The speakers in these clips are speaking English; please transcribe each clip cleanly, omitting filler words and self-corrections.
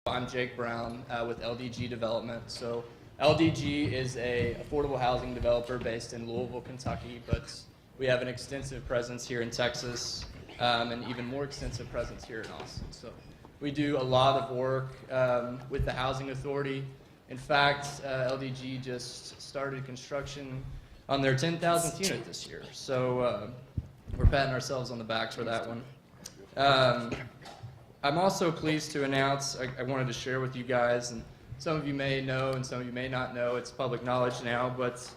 I'm Jake Brown with LDG Development. So LDG is a affordable housing developer based in Louisville, Kentucky, but we have an extensive presence here in Texas and even more extensive presence here in Austin. So we do a lot of work with the Housing Authority. In fact, LDG just started construction on their 10,000th unit this year. So we're patting ourselves on the back for that one. I'm also pleased to announce, I wanted to share with you guys, and some of you may know and some of you may not know, it's public knowledge now, but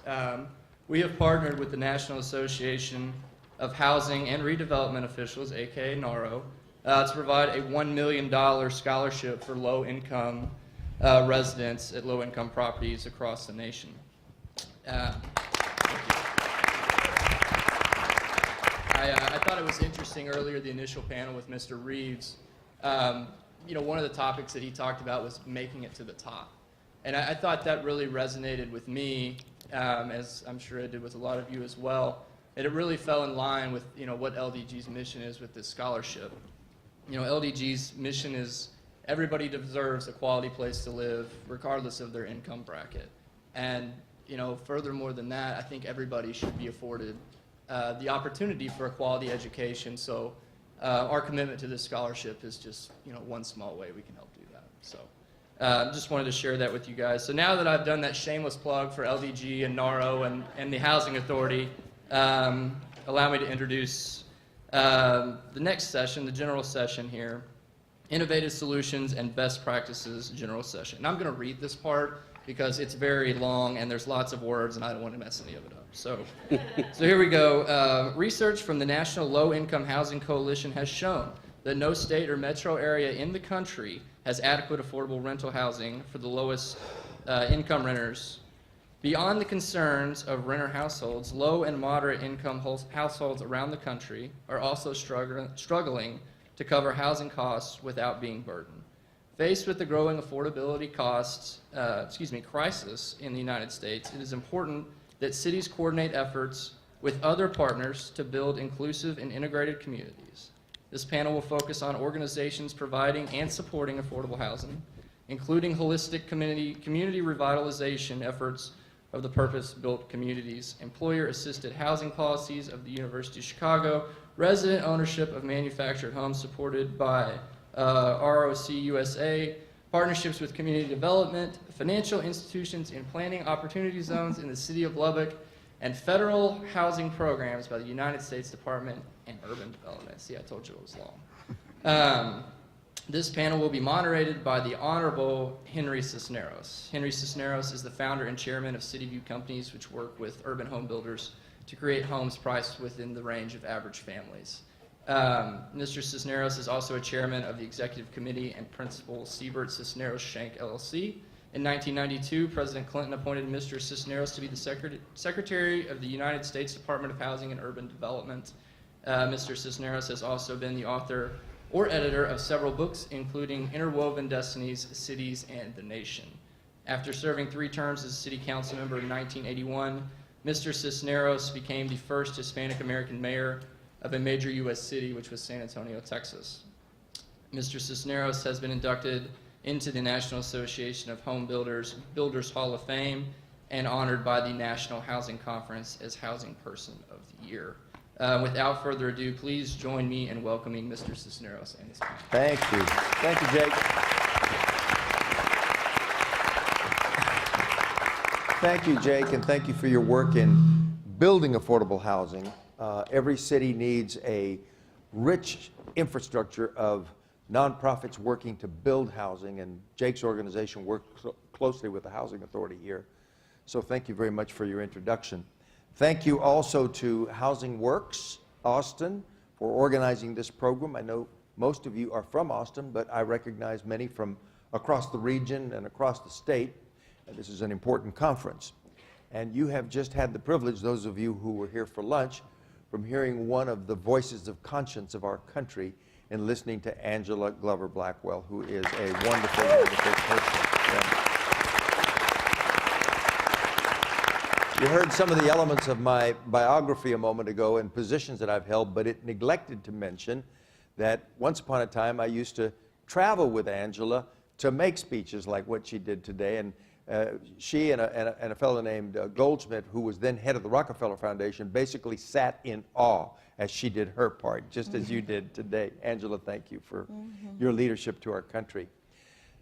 we have partnered with the National Association of Housing and Redevelopment Officials, aka NARO, to provide a $1 million scholarship for low-income residents at low-income properties across the nation. I thought it was interesting earlier, the initial panel with Mr. Reeves. You know, one of the topics that he talked about was making it to the top. And I thought that really resonated with me, as I'm sure it did with a lot of you as well. And it really fell in line with, you know, what LDG's mission is with this scholarship. You know, LDG's mission is everybody deserves a quality place to live, regardless of their income bracket. And, you know, furthermore than that, I think everybody should be afforded the opportunity for a quality education. So our commitment to this scholarship is just, you know, one small way we can help do that. So just wanted to share that with you guys. So now that I've done that shameless plug for LDG and NARO and the Housing Authority, allow me to introduce the next session, the general session here, Innovative Solutions and Best Practices General Session. And I'm going to read this part because it's very long and there's lots of words and I don't want to mess any of it up. So here we go. Research from the National Low Income Housing Coalition has shown that no state or metro area in the country has adequate affordable rental housing for the lowest income renters. Beyond the concerns of renter households, low and moderate income households around the country are also struggling to cover housing costs without being burdened. Faced with the growing affordability crisis in the United States, it is important that cities coordinate efforts with other partners to build inclusive and integrated communities. This panel will focus on organizations providing and supporting affordable housing, including holistic community revitalization efforts of the purpose-built communities, employer-assisted housing policies of the University of Chicago, resident ownership of manufactured homes supported by ROC USA, partnerships with community development, financial institutions in planning opportunity zones in the city of Lubbock, and federal housing programs by the United States Department of Urban Development. See, I told you it was long. This panel will be moderated by the Honorable Henry Cisneros. Henry Cisneros is the founder and chairman of Cityview companies, which work with urban home builders to create homes priced within the range of average families. Mr. Cisneros is also a chairman of the executive committee and principal Siebert Cisneros Shank LLC. In 1992, President Clinton appointed Mr. Cisneros to be the Secretary of the United States Department of Housing and Urban Development. Mr. Cisneros has also been the author or editor of several books, including Interwoven Destinies, Cities, and the Nation. After serving 3 terms as city council member in 1981, Mr. Cisneros became the first Hispanic American mayor of a major U.S. city, which was San Antonio, Texas. Mr. Cisneros has been inducted into the National Association of Home Builders Hall of Fame and honored by the National Housing Conference as Housing Person of the Year. Without further ado, please join me in welcoming Mr. Cisneros and his panel. Thank you. Thank you, Jake. Thank you, Jake, and thank you for your work in building affordable housing. Every city needs a rich infrastructure of nonprofits working to build housing, and Jake's organization works closely with the Housing Authority here. So thank you very much for your introduction. Thank you also to Housing Works Austin for organizing this program. I know most of you are from Austin, but I recognize many from across the region and across the state. And this is an important conference. And you have just had the privilege, those of you who were here for lunch, from hearing one of the voices of conscience of our country and listening to Angela Glover Blackwell, who is a wonderful, wonderful person. You heard some of the elements of my biography a moment ago and positions that I've held, but it neglected to mention that once upon a time I used to travel with Angela to make speeches like what she did today. And she and a fellow named Goldschmidt, who was then head of the Rockefeller Foundation, basically sat in awe as she did her part, just as you did today. Angela, thank you for your leadership to our country.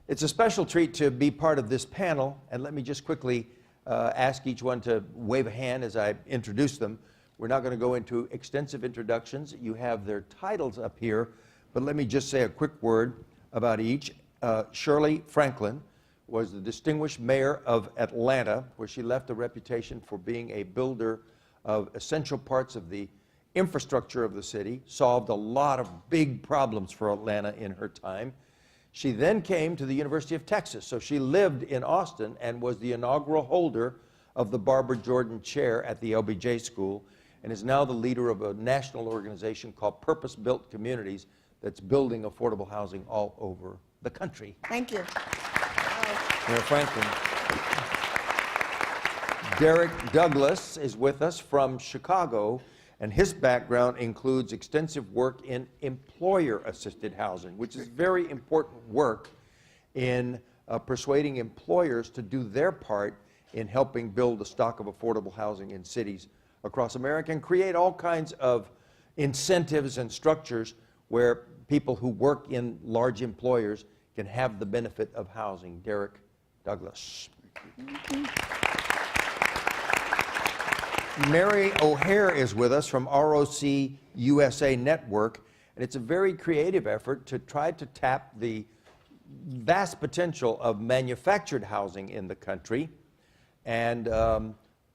It's a special treat to be part of this panel, and let me just quickly ask each one to wave a hand as I introduce them. We're not going to go into extensive introductions. You have their titles up here, but let me just say a quick word about each. Shirley Franklin was the distinguished mayor of Atlanta, where she left a reputation for being a builder of essential parts of the infrastructure of the city, solved a lot of big problems for Atlanta in her time. She then came to the University of Texas, so she lived in Austin and was the inaugural holder of the Barbara Jordan Chair at the LBJ School, and is now the leader of a national organization called Purpose Built Communities that's building affordable housing all over the country. Thank you. Mayor Franklin. Derek Douglas is with us from Chicago, and his background includes extensive work in employer-assisted housing, which is very important work in persuading employers to do their part in helping build a stock of affordable housing in cities across America and create all kinds of incentives and structures where people who work in large employers can have the benefit of housing. Derek Douglas. Mary O'Hare is with us from ROC USA Network, and it's a very creative effort to try to tap the vast potential of manufactured housing in the country and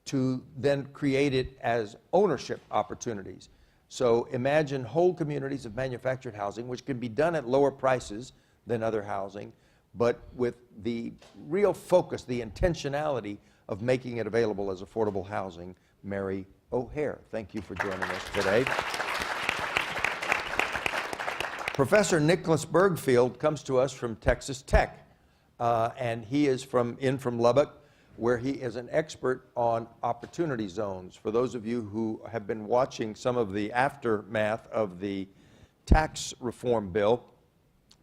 to then create it as ownership opportunities. So imagine whole communities of manufactured housing, which can be done at lower prices than other housing, but with the real focus, the intentionality of making it available as affordable housing. Mary O'Hare, thank you for joining us today. Professor Nicholas Bergfeld comes to us from Texas Tech, and he is from Lubbock, where he is an expert on opportunity zones. For those of you who have been watching some of the aftermath of the tax reform bill,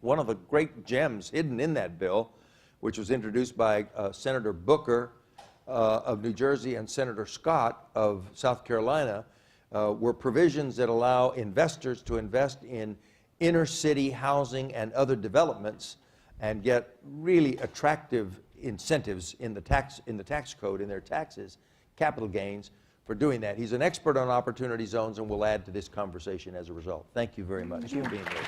one of the great gems hidden in that bill, which was introduced by Senator Booker of New Jersey and Senator Scott of South Carolina, were provisions that allow investors to invest in inner city housing and other developments and get really attractive incentives in the tax code, in their taxes, capital gains for doing that. He's an expert on opportunity zones and will add to this conversation as a result. Thank you very much for being here.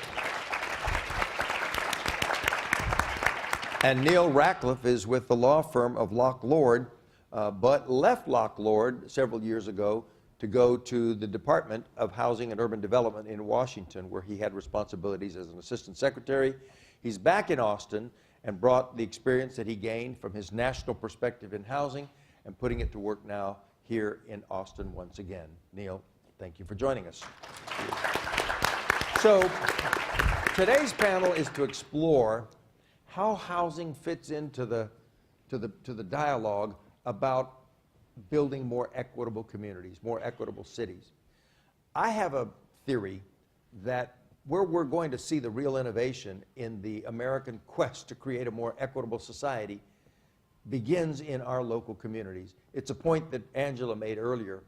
And Neal Rackleff is with the law firm of Locke Lord, but left Locke Lord several years ago to go to the Department of Housing and Urban Development in Washington, where he had responsibilities as an assistant secretary. He's back in Austin and brought the experience that he gained from his national perspective in housing and putting it to work now here in Austin once again. Neal, thank you for joining us. So today's panel is to explore how housing fits into the dialogue about building more equitable communities, more equitable cities. I have a theory that where we're going to see the real innovation in the American quest to create a more equitable society begins in our local communities. It's a point that Angela made earlier,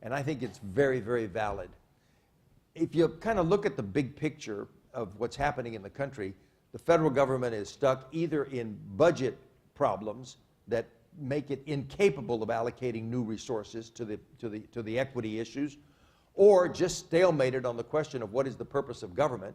and I think it's very, very valid. If you kind of look at the big picture of what's happening in the country, the federal government is stuck either in budget problems that make it incapable of allocating new resources to the equity issues, or just stalemated on the question of what is the purpose of government,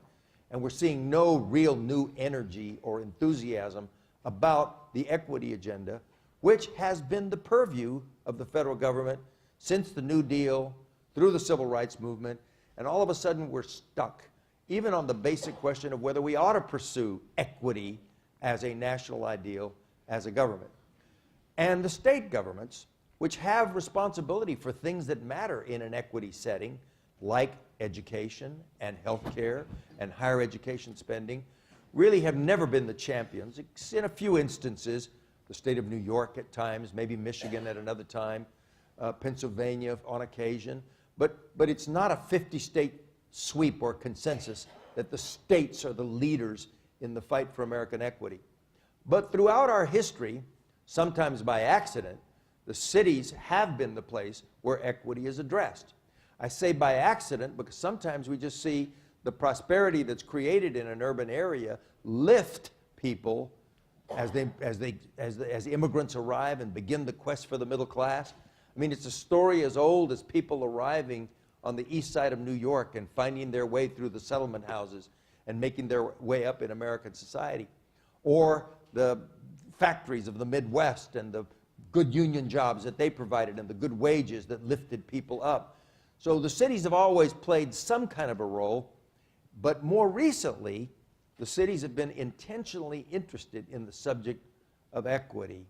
and we're seeing no real new energy or enthusiasm about the equity agenda, which has been the purview of the federal government since the New Deal, through the Civil Rights Movement, and all of a sudden we're stuck, even on the basic question of whether we ought to pursue equity as a national ideal, as a government. And the state governments, which have responsibility for things that matter in an equity setting, like education and health care and higher education spending, really have never been the champions. In a few instances, the state of New York at times, maybe Michigan at another time, Pennsylvania on occasion, but it's not a 50-state sweep or consensus that the states are the leaders in the fight for American equity. But throughout our history, sometimes by accident, the cities have been the place where equity is addressed. I say by accident because sometimes we just see the prosperity that's created in an urban area lift people as immigrants arrive and begin the quest for the middle class. I mean, it's a story as old as people arriving on the east side of New York and finding their way through the settlement houses and making their way up in American society. Or the factories of the Midwest and the good union jobs that they provided and the good wages that lifted people up. So the cities have always played some kind of a role, but more recently, the cities have been intentionally interested in the subject of equity.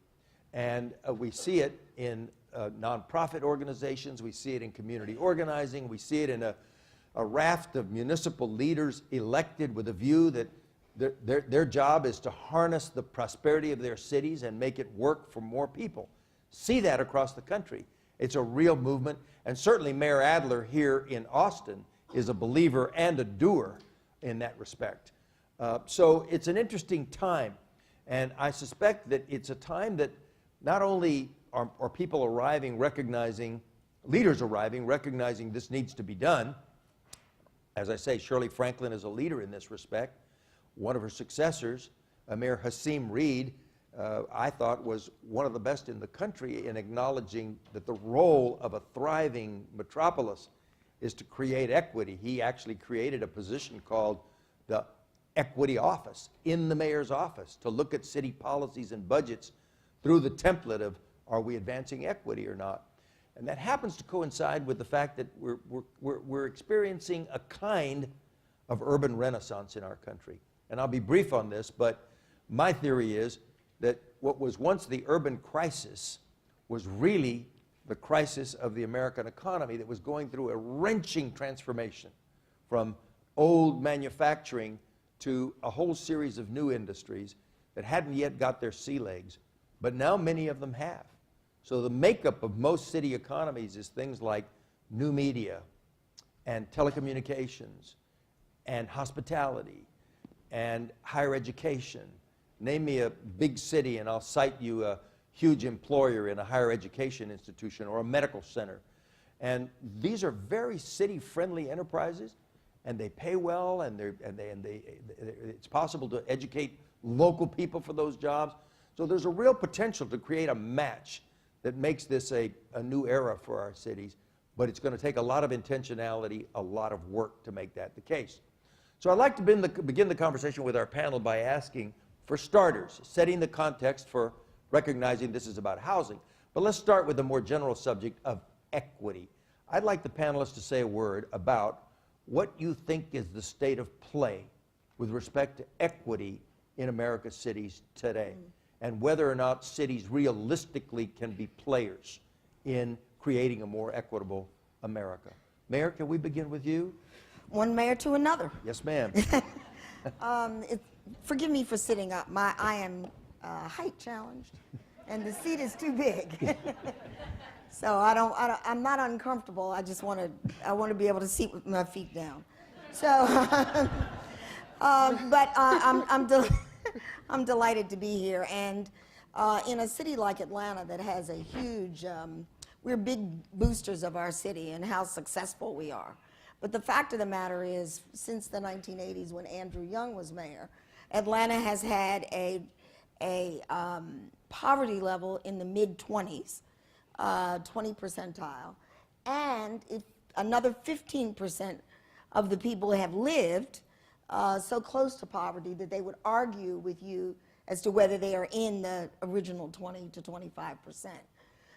And we see it in nonprofit organizations, we see it in community organizing, we see it in a raft of municipal leaders elected with a view that their job is to harness the prosperity of their cities and make it work for more people. See that across the country. It's a real movement, and certainly Mayor Adler here in Austin is a believer and a doer in that respect. So it's an interesting time, and I suspect that it's a time that not only are people arriving recognizing, leaders arriving recognizing this needs to be done. As I say, Shirley Franklin is a leader in this respect. One of her successors, Mayor Hasim Reed, I thought was one of the best in the country in acknowledging that the role of a thriving metropolis is to create equity. He actually created a position called the Equity Office in the mayor's office to look at city policies and budgets through the template of, are we advancing equity or not? And that happens to coincide with the fact that we're experiencing a kind of urban renaissance in our country. And I'll be brief on this, but my theory is that what was once the urban crisis was really the crisis of the American economy that was going through a wrenching transformation from old manufacturing to a whole series of new industries that hadn't yet got their sea legs, but now many of them have. So the makeup of most city economies is things like new media and telecommunications and hospitality and higher education. Name me a big city and I'll cite you a huge employer in a higher education institution or a medical center. And these are very city-friendly enterprises, and they pay well, and it's possible to educate local people for those jobs. So there's a real potential to create a match that makes this a new era for our cities, but it's going to take a lot of intentionality, a lot of work to make that the case. So I'd like to begin the conversation with our panel by asking, for starters, setting the context for recognizing this is about housing, but let's start with the more general subject of equity. I'd like the panelists to say a word about what you think is the state of play with respect to equity in America's cities today, and whether or not cities realistically can be players in creating a more equitable America. Mayor, can we begin with you? One mayor to another. Yes, ma'am. Forgive me for sitting up. I am height challenged, and the seat is too big. So I'm not uncomfortable. I want to be able to sit with my feet down. So, but I'm delighted to be here, and in a city like Atlanta that has a huge, we're big boosters of our city and how successful we are. But the fact of the matter is, since the 1980s when Andrew Young was mayor, Atlanta has had a poverty level in the mid-20s, 20 percentile, and if another 15% of the people have lived so close to poverty that they would argue with you as to whether they are in the original 20 to 25%.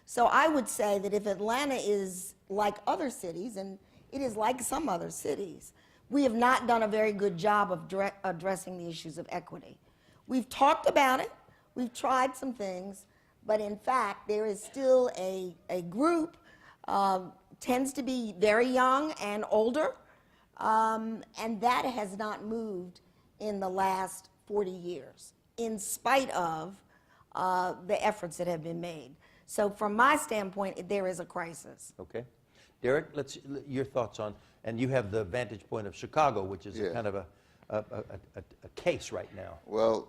So I would say that if Atlanta is like other cities, and it is like some other cities, we have not done a very good job of addressing the issues of equity. We've talked about it, we've tried some things, but in fact, there is still a group, tends to be very young and older, and that has not moved in the last 40 years, in spite of the efforts that have been made. So from my standpoint, there is a crisis. Okay. Derek, your thoughts on, and you have the vantage point of Chicago, which is a kind of a case right now. Well,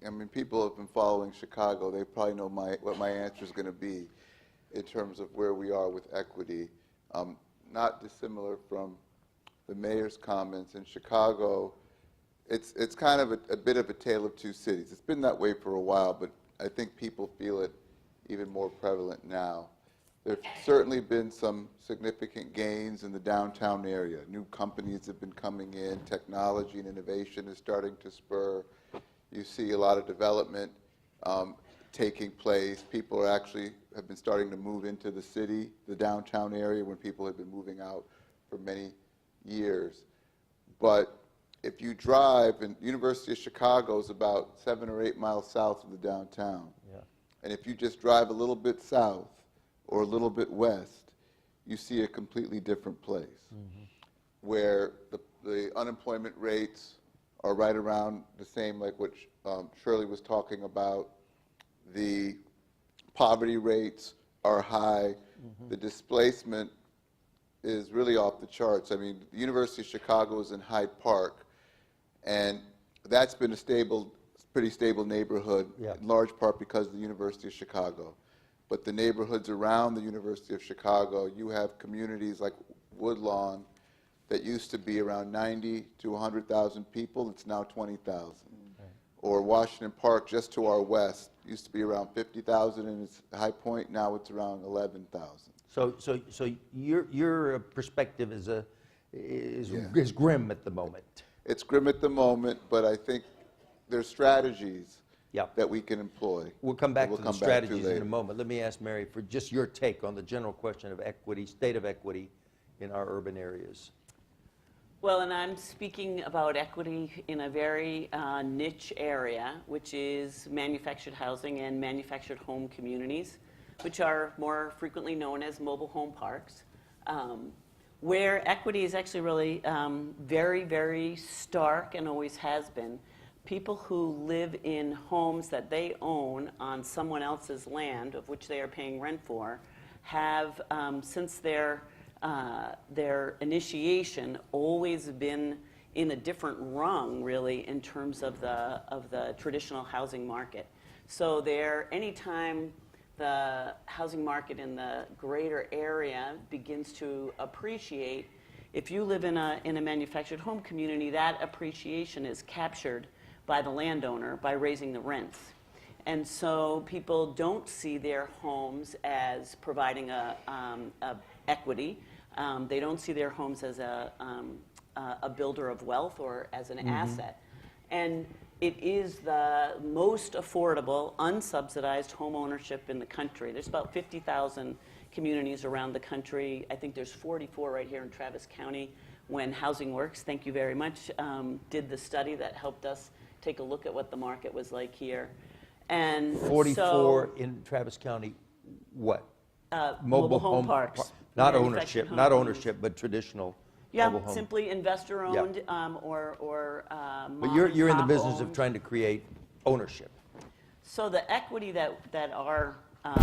I mean, people have been following Chicago. They probably know what my answer is going to be in terms of where we are with equity. Not dissimilar from the mayor's comments. In Chicago, it's kind of a bit of a tale of two cities. It's been that way for a while, but I think people feel it even more prevalent now. There've certainly been some significant gains in the downtown area. New companies have been coming in. Technology and innovation is starting to spur. You see a lot of development taking place. People are actually have been starting to move into the city, the downtown area, when people have been moving out for many years. But if you drive, and University of Chicago is about 7 or 8 miles south of the downtown. Yeah. And if you just drive a little bit south or a little bit west, you see a completely different place, where the unemployment rates are right around the same, like what Shirley was talking about. The poverty rates are high. The displacement is really off the charts. I mean, the University of Chicago is in Hyde Park, and that's been a pretty stable neighborhood, in large part because of the University of Chicago. But the neighborhoods around the University of Chicago, you have communities like Woodlawn that used to be around 90 to 100,000 people. It's now 20,000. Or Washington Park, just to our west, used to be around 50,000 in its high point. Now it's around 11,000. So your perspective is grim at the moment. It's grim at the moment, but I think there's strategies that we can employ. We'll come back to the strategies in a moment. Let me ask Mary for just your take on the general question of equity, state of equity in our urban areas. Well, and I'm speaking about equity in a very niche area, which is manufactured housing and manufactured home communities, which are more frequently known as mobile home parks, where equity is actually really very, very stark and always has been. People who live in homes that they own on someone else's land, of which they are paying rent for, have, since their initiation, always been in a different rung, really, in terms of the traditional housing market. So anytime the housing market in the greater area begins to appreciate, if you live in a manufactured home community, that appreciation is captured by the landowner by raising the rents. And so people don't see their homes as providing a equity. They don't see their homes as a builder of wealth or as an asset. And it is the most affordable, unsubsidized home ownership in the country. There's about 50,000 communities around the country. I think there's 44 right here in Travis County. When Housing Works, thank you very much, did the study that helped us take a look at what the market was like here. And 44 in Travis County, what? Mobile home parks. Not Manufactured ownership, home but traditional Yeah, mobile home. simply investor-owned or But you're in the business of mom-and-pop-owned. trying to create ownership. So the equity that our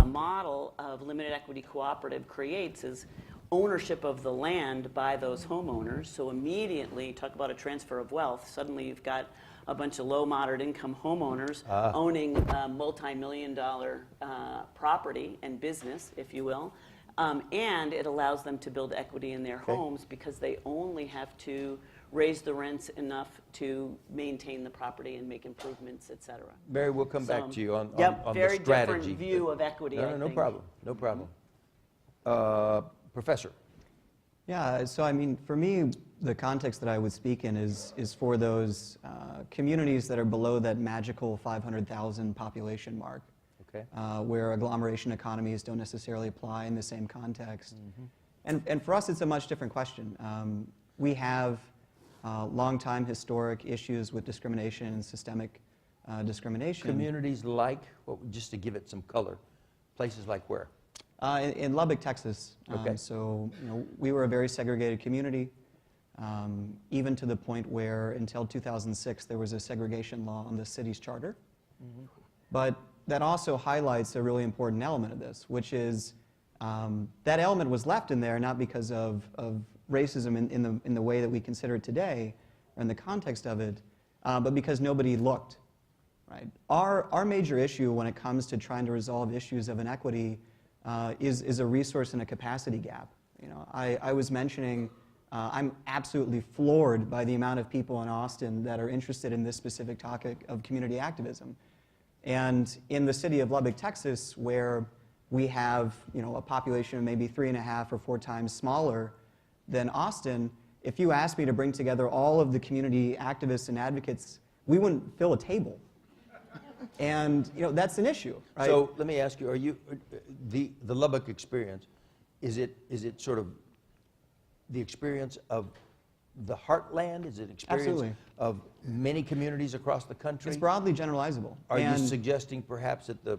model of limited equity cooperative creates is ownership of the land by those homeowners. So immediately, talk about a transfer of wealth, suddenly you've got a bunch of low, moderate income homeowners owning a multi-million-dollar property and business, if you will. And it allows them to build equity in their homes because they only have to raise the rents enough to maintain the property and make improvements, et cetera. Mary, we'll come back to you on very the strategy. different view of equity, I No think. problem, no problem. Professor. Yeah, so I mean, for me, the context that I would speak in is for those communities that are below that magical 500,000 population mark. Okay. Where agglomeration economies don't necessarily apply in the same context. And for us, it's a much different question. We have long-time historic issues with discrimination and systemic discrimination. Communities like, just to give it some color, places like where? In Lubbock, Texas. Okay. So we were a very segregated community, even to the point where until 2006, there was a segregation law on the city's charter. But that also highlights a really important element of this, which is that element was left in there not because of racism in the way that we consider it today, or in the context of it, but because nobody looked. right? Our major issue when it comes to trying to resolve issues of inequity is a resource and a capacity gap. You know, I was mentioning I'm absolutely floored by the amount of people in Austin that are interested in this specific topic of community activism. And in the city of Lubbock, Texas, where we have, you know, a population of maybe 3.5 or 4 times smaller than Austin, if you asked me to bring together all of the community activists and advocates, we wouldn't fill a table. And, you know, that's an issue, right? So let me ask you, are you, the Lubbock experience, is it sort of the experience of the heartland? Is it experience Absolutely. of many communities across the country? It's broadly generalizable. Are you And suggesting perhaps that the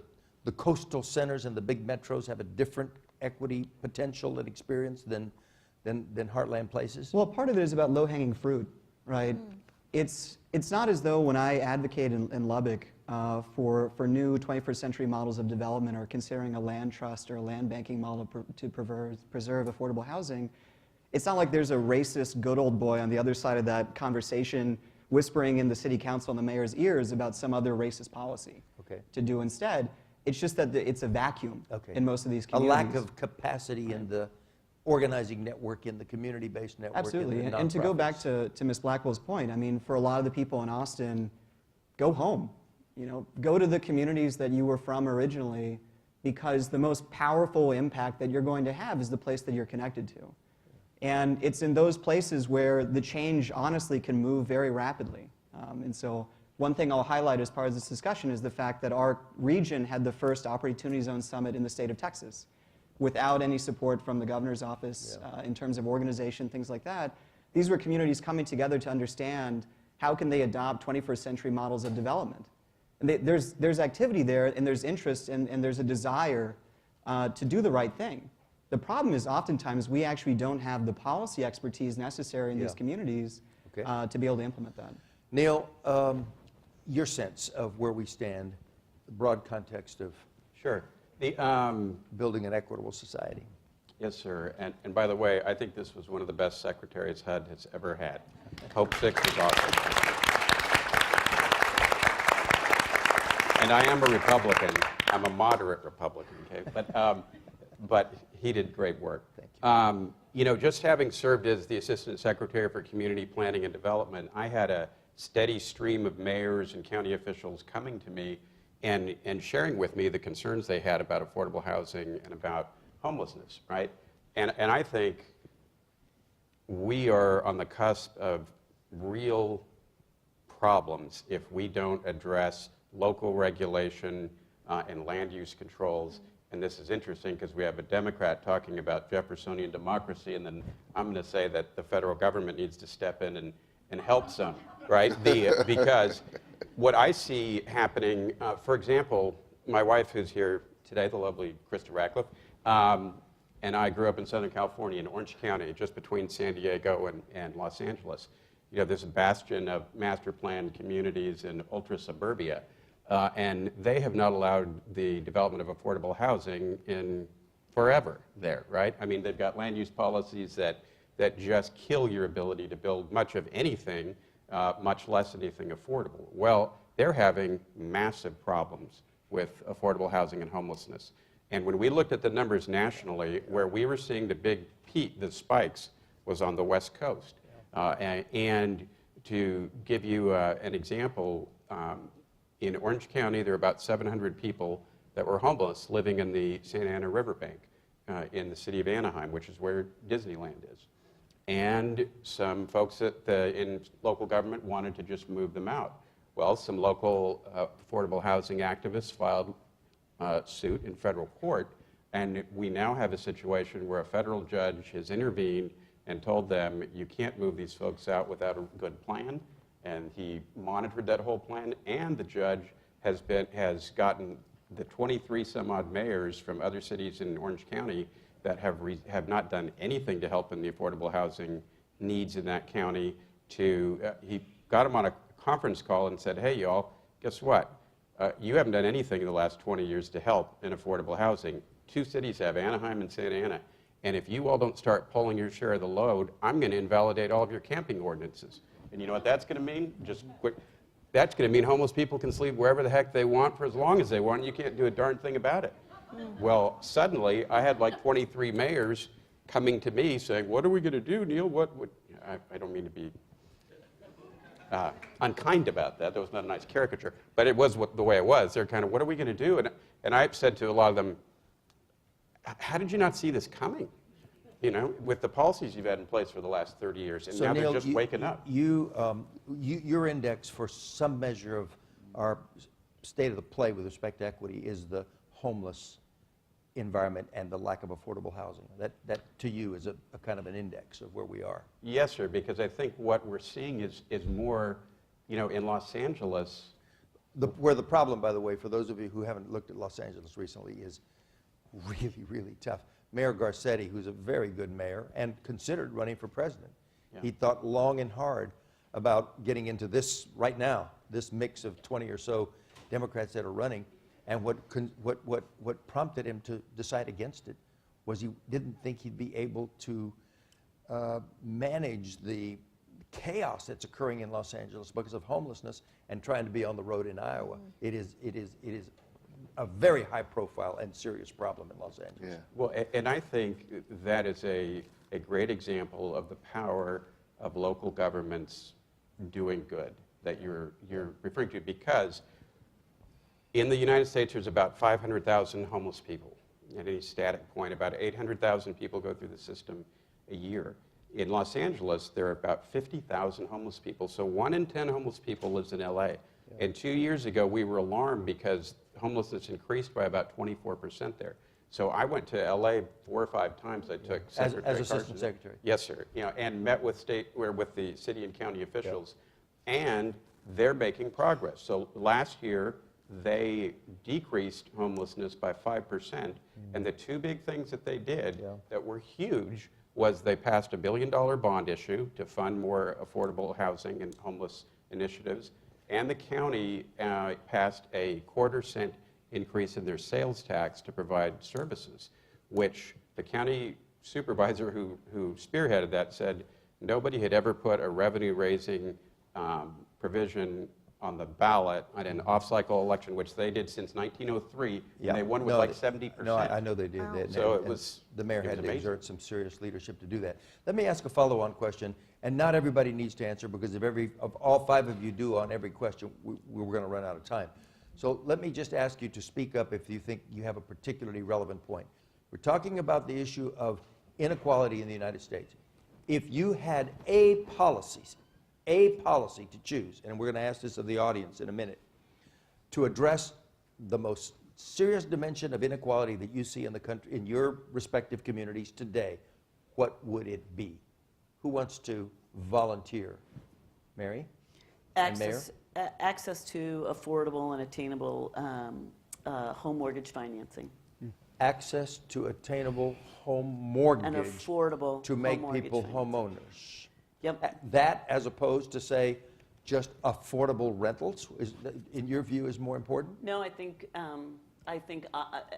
coastal centers and the big metros have a different equity potential and experience than heartland places? Well, part of it is about low-hanging fruit, right? It's not as though when I advocate in Lubbock for new 21st century models of development or considering a land trust or a land banking model to preserve affordable housing, it's not like there's a racist good old boy on the other side of that conversation whispering in the city council and the mayor's ears about some other racist policy to do instead. It's just that it's a vacuum in most of these A communities. lack of capacity in the organizing network, in the community-based network. Absolutely, in the and to go back nonprofits. to Ms. Blackwell's point, I mean, for a lot of the people in Austin, go home. You know, go to the communities that you were from originally, because the most powerful impact that you're going to have is the place that you're connected to. And it's in those places where the change honestly can move very rapidly. And so one thing I'll highlight as part of this discussion is the fact that our region had the first Opportunity Zone Summit in the state of Texas without any support from the governor's office in terms of organization, things like that. These were communities coming together to understand how can they adopt 21st century models of development. And there's activity there, and there's interest, and there's a desire to do the right thing. The problem is oftentimes we actually don't have the policy expertise necessary in these communities to be able to implement that. Neal, your sense of where we stand, the broad context of Sure. The, building an equitable society. yes, sir. And by the way, I think this was one of the best secretaries HUD has ever had. Hope 6 is awesome. And I am a Republican. I'm a moderate Republican, okay? But he did great work. Thank you. You know, just having served as the Assistant Secretary for Community Planning and Development, I had a steady stream of mayors and county officials coming to me and sharing with me the concerns they had about affordable housing and about homelessness, right? And I think we are on the cusp of real problems if we don't address local regulation and land use controls. And this is interesting because we have a Democrat talking about Jeffersonian democracy, and then I'm going to say that the federal government needs to step in and help some, right? Because what I see happening, for example, my wife who's here today, the lovely Mr Rackleff, and I grew up in Southern California in Orange County, just between San Diego and Los Angeles. You know, there's a bastion of master planned communities in ultra suburbia. And they have not allowed the development of affordable housing in forever there, right? I mean, they've got land use policies that just kill your ability to build much of anything, much less anything affordable. Well, they're having massive problems with affordable housing and homelessness. And when we looked at the numbers nationally, where we were seeing the big peak, the spikes, was on the West Coast. And to give you an example, in Orange County, there are about 700 people that were homeless living in the Santa Ana riverbank in the city of Anaheim, which is where Disneyland is. And some folks in local government wanted to just move them out. Well, some local affordable housing activists filed suit in federal court, and we now have a situation where a federal judge has intervened and told them, you can't move these folks out without a good plan. And he monitored that whole plan, and the judge has gotten the 23 some odd mayors from other cities in Orange County that have not done anything to help in the affordable housing needs in that county he got them on a conference call and said, hey y'all, guess what? You haven't done anything in the last 20 years to help in affordable housing. 2 cities have, Anaheim and Santa Ana. And if you all don't start pulling your share of the load, I'm going to invalidate all of your camping ordinances. And you know what that's going to mean? Just quick. that's going to mean homeless people can sleep wherever the heck they want for as long as they want, and you can't do a darn thing about it. Well, suddenly, I had like 23 mayors coming to me saying, what are we going to do, Neal? I don't mean to be unkind about that. That was not a nice caricature. But it was the way it was. They're kind of, what are we going to do? And I said to a lot of them, how did you not see this coming? You know, with the policies you've had in place for the last 30 years, and So now Neal, they're just waking up. Your index for some measure of our state of the play with respect to equity is the homeless environment and the lack of affordable housing. That to you is a kind of an index of where we are. Yes, sir, because I think what we're seeing is more, you know, in Los Angeles. Where the problem, by the way, for those of you who haven't looked at Los Angeles recently, is really, really tough. Mayor Garcetti, who's a very good mayor and considered running for president, he thought long and hard about getting into this right now, this mix of 20 or so Democrats that are running. And what prompted him to decide against it was he didn't think he'd be able to manage the chaos that's occurring in Los Angeles because of homelessness and trying to be on the road in Iowa. It is a very high profile and serious problem in Los Angeles. Yeah. Well, and I think that is a great example of the power of local governments doing good that you're referring to, because in the United States there's about 500,000 homeless people. At any static point, about 800,000 people go through the system a year. In Los Angeles, there are about 50,000 homeless people. So 1 in 10 homeless people lives in LA. And 2 years ago, we were alarmed because homelessness increased by about 24% there. So I went to LA 4 or 5 times. I took Secretary As Assistant Carson. Secretary. Yes, sir. You know, and met with with the city and county officials, and they're making progress. So last year, they decreased homelessness by 5%, and the 2 big things that they did that were huge was they passed a $1 billion bond issue to fund more affordable housing and homeless initiatives, and the county passed a 1/4 cent increase in their sales tax to provide services, which the county supervisor who spearheaded that said nobody had ever put a revenue-raising provision on the ballot on an off-cycle election, which they did since 1903, and they won with like 70%. No, I know they did. So it And was the mayor it was had to amazing. exert some serious leadership to do that. Let me ask a follow-on question, and not everybody needs to answer, because if all 5 of you do on every question, we're going to run out of time. So let me just ask you to speak up if you think you have a particularly relevant point. We're talking about the issue of inequality in the United States. If you had a policy to choose, and we're going to ask this of the audience in a minute, to address the most serious dimension of inequality that you see in the country, in your respective communities today, what would it be? Who wants to volunteer? Mary? And Mayor? Access to affordable and attainable home mortgage financing. Access to attainable home mortgage. An affordable to home make mortgage people financing. homeowners. Yep. That, as opposed to, say, just affordable rentals, in your view, is more important? No, I think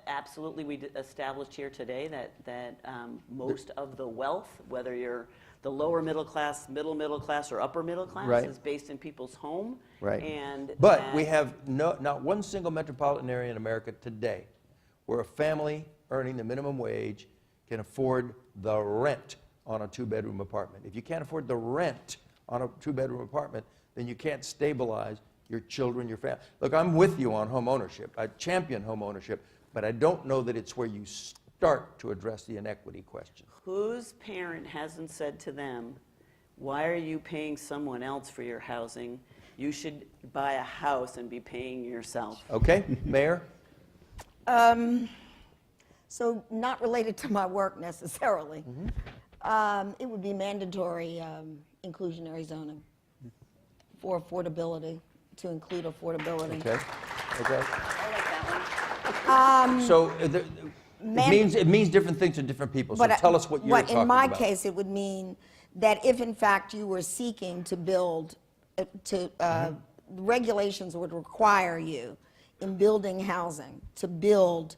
absolutely we established here today that most of the wealth, whether you're the lower middle class, middle class, or upper middle class, Right. is based in people's home. Right. And But that- we have not one single metropolitan area in America today where a family earning the minimum wage can afford the rent on a 2-bedroom apartment. If you can't afford the rent on a 2-bedroom apartment, then you can't stabilize your children, your family. Look, I'm with you on home ownership. I champion home ownership, but I don't know that it's where you start to address the inequity question. Whose parent hasn't said to them, why are you paying someone else for your housing? You should buy a house and be paying yourself. Okay, Mayor? So not related to my work necessarily. It would be mandatory inclusionary zoning for affordability, to include affordability. Okay, okay. I like that one. So Man- it means different things to different people, so tell us what you're talking about. In my case, it would mean that if in fact you were seeking to build, regulations would require you in building housing to build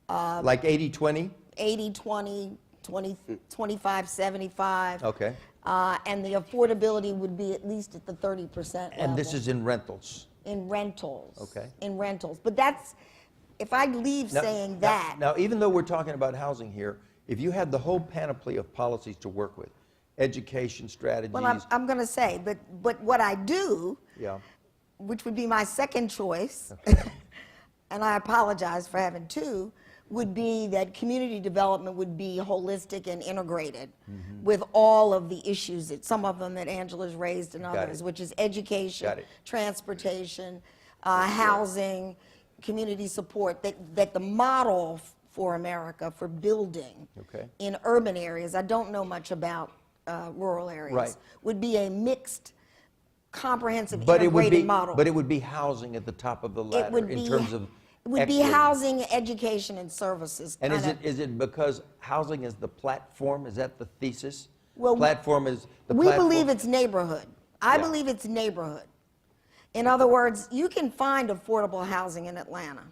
Like 80-20? 80-20, 20, 25-75. Okay. And the affordability would be at least at the 30% level. And this is in rentals? In rentals. Okay. In rentals. But that's, if I leave saying that. Now, even though we're talking about housing here, if you had the whole panoply of policies to work with, education strategies. Well, I'm going to say, but what I do, Yeah. which would be my second choice, and I apologize for having two, would be that community development would be holistic and integrated with all of the issues, that some of them that Angela's raised and Got others, it. which is education, Got it. transportation, housing, community support, that the model for America for building Okay. in urban areas, I don't know much about rural areas, Right. would be a mixed, comprehensive, But it would integrated be, model. but it would be housing at the top of the ladder would in be- terms of It would be equity. housing, education, and services. And kinda- is it because housing is the platform? Is that the thesis? Well, Platform is the We platform. believe it's neighborhood. I Yeah. believe it's neighborhood. In other words, you can find affordable housing in Atlanta.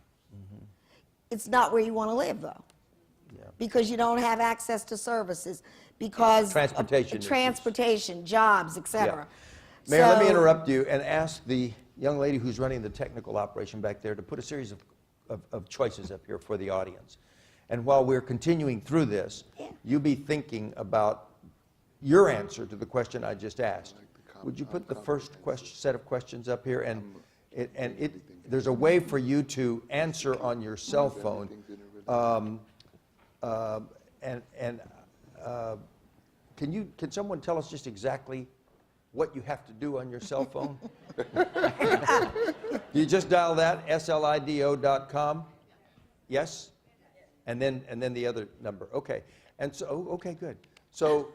It's not where you want to live, though. Mm-hmm. Yeah. Because you don't have access to services, because of Transportation issues. transportation, jobs, et cetera. Mayor, let me So- interrupt you and ask the young lady who's running the technical operation back there to put a series of choices up here for the audience. And while we're continuing through this, Yeah. you be thinking about your answer to the question I just asked. Would you put the first set of questions up here? And there's a way for you to answer on your cell phone. Can someone tell us just exactly what you have to do on your cell phone? You just dial that, slido.com? Yes? And then the other number, okay. And so, okay, good. So,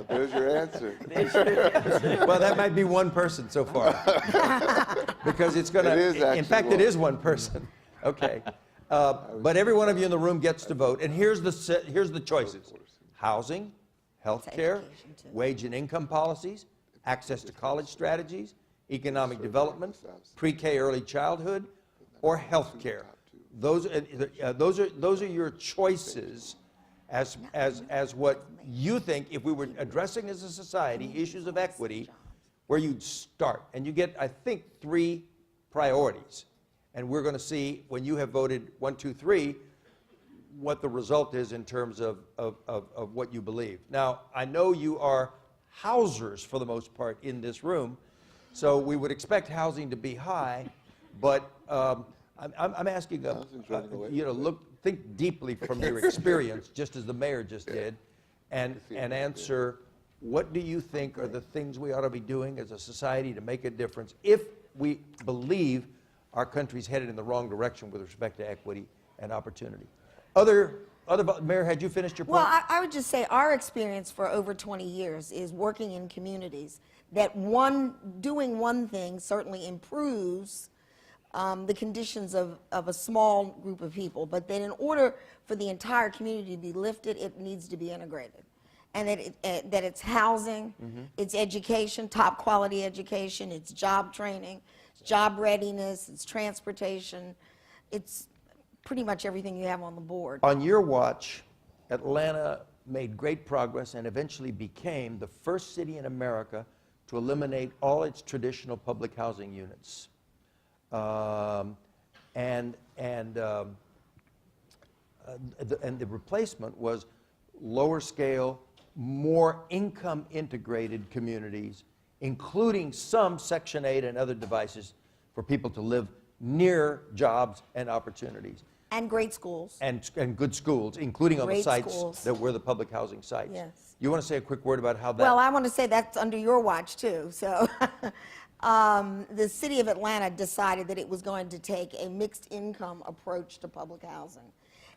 There's your answer. well, that might be one person so far. Because it's going It is to, in actually fact, it one. is one person. Okay. But every one of you in the room gets to vote. And here's the choices. Housing, healthcare, education, too. wage and income policies, access to college strategies, economic development, pre-K early childhood, or healthcare. Those are your choices as what you think, if we were addressing as a society issues of equity, where you'd start. And you get, I think, 3 priorities. And we're going to see, when you have voted 1, 2, 3, what the result is in terms of what you believe. Now, I know you are housers for the most part in this room, so we would expect housing to be high, but I'm asking, Housing's running away you know, think deeply from your experience, just as the mayor just did, and answer, what do you think are the things we ought to be doing as a society to make a difference if we believe our country's headed in the wrong direction with respect to equity and opportunity? Mayor, had you finished your point? Well, I would just say our experience for over 20 years is working in communities that doing one thing certainly improves the conditions of a small group of people, but that in order for the entire community to be lifted, it needs to be integrated. And that it's housing, it's education, top quality education, it's job training, it's job readiness, it's transportation, it's pretty much everything you have on the board. On your watch, Atlanta made great progress and eventually became the first city in America to eliminate all its traditional public housing units. And the replacement was lower scale, more income integrated communities, including some Section 8 and other devices for people to live near jobs and opportunities. And great schools. And good schools, including on the Great sites schools. that were the public housing sites. Yes. You want to say a quick word about how that? Well, I want to say that's under your watch too. So the city of Atlanta decided that it was going to take a mixed income approach to public housing.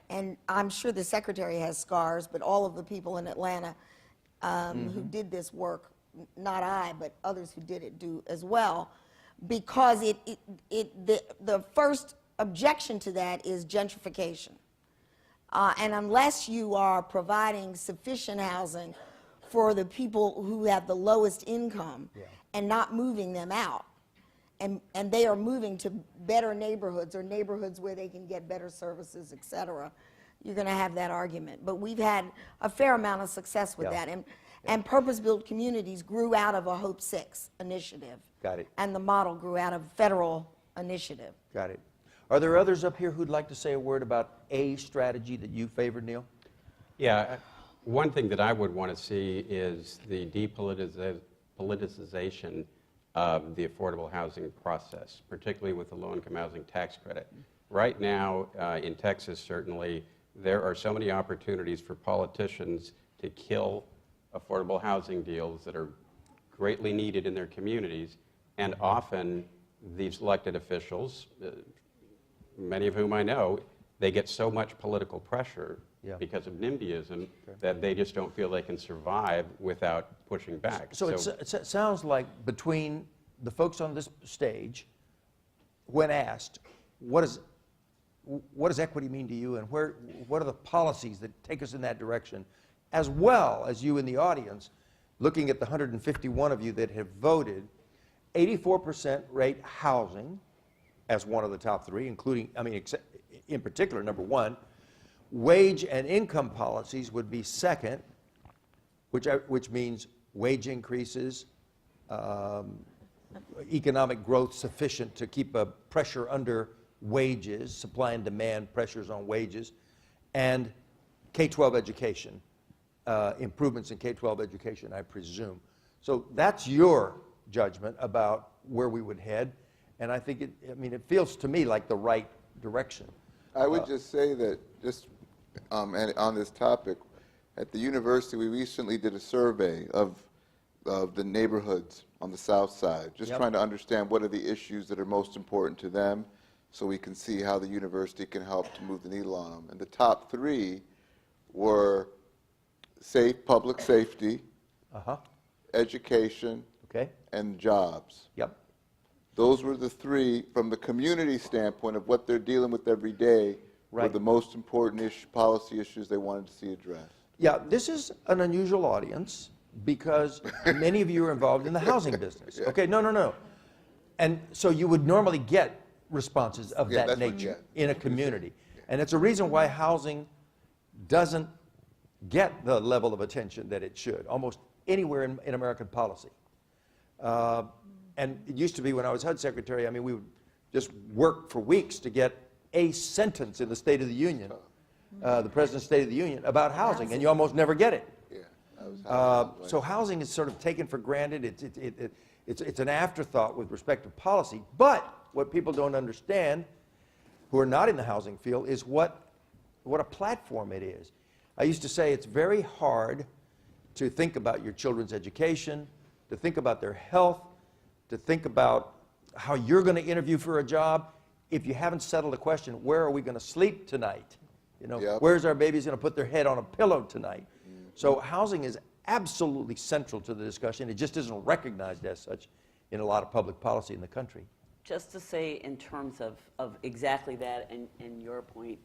And I'm sure the secretary has scars, but all of the people in Atlanta who did this work, not I, but others who did it do as well, because the first objection to that is gentrification. And unless you are providing sufficient housing for the people who have the lowest income and not moving them out, and they are moving to better neighborhoods or neighborhoods where they can get better services, et cetera, you're going to have that argument. But we've had a fair amount of success with Yeah. that. And purpose-built communities grew out of a Hope 6 initiative. Got it. And the model grew out of federal initiative. Got it. Are there others up here who'd like to say a word about a strategy that you favored, Neal? Yeah, one thing that I would want to see is the depoliticization of the affordable housing process, particularly with the low-income housing tax credit. Right now, in Texas, certainly, there are so many opportunities for politicians to kill affordable housing deals that are greatly needed in their communities, and often these elected officials, many of whom I know, they get so much political pressure because of NIMBYism that they just don't feel they can survive without pushing back. So it sounds like between the folks on this stage, when asked, what does equity mean to you, and what are the policies that take us in that direction, as well as you in the audience, looking at the 151 of you that have voted, 84% rate housing as one of the top three, including, in particular, number one. Wage and income policies would be second, which means wage increases, economic growth sufficient to keep a pressure under wages, supply and demand pressures on wages, and K-12 education, improvements in K-12 education, I presume. So that's your judgment about where we would head, and I think it feels to me like the right direction. I would just say that, and on this topic, at the university, we recently did a survey of the neighborhoods on the south side, just trying to understand what are the issues that are most important to them, so we can see how the university can help to move the needle on them. And the top three were public safety, education, and jobs. Yep. Those were the three, from the community standpoint of what they're dealing with every day, were the most important policy issues they wanted to see addressed. Yeah, this is an unusual audience because many of you are involved in the housing business. Okay, no. And so you would normally get responses of that nature in a community. And it's a reason why housing doesn't get the level of attention that it should, almost anywhere in American policy. And it used to be when I was HUD secretary, we would just work for weeks to get a sentence in the State of the Union, the President's State of the Union, about housing, and you almost never get it. So housing is sort of taken for granted. It's an afterthought with respect to policy. But what people don't understand, who are not in the housing field, is what a platform it is. I used to say it's very hard to think about your children's education, to think about their health, to think about how you're going to interview for a job if you haven't settled the question, where are we going to sleep tonight? Where's our babies going to put their head on a pillow tonight? So housing is absolutely central to the discussion. It just isn't recognized as such in a lot of public policy in the country. Just to say in terms of exactly that and your point,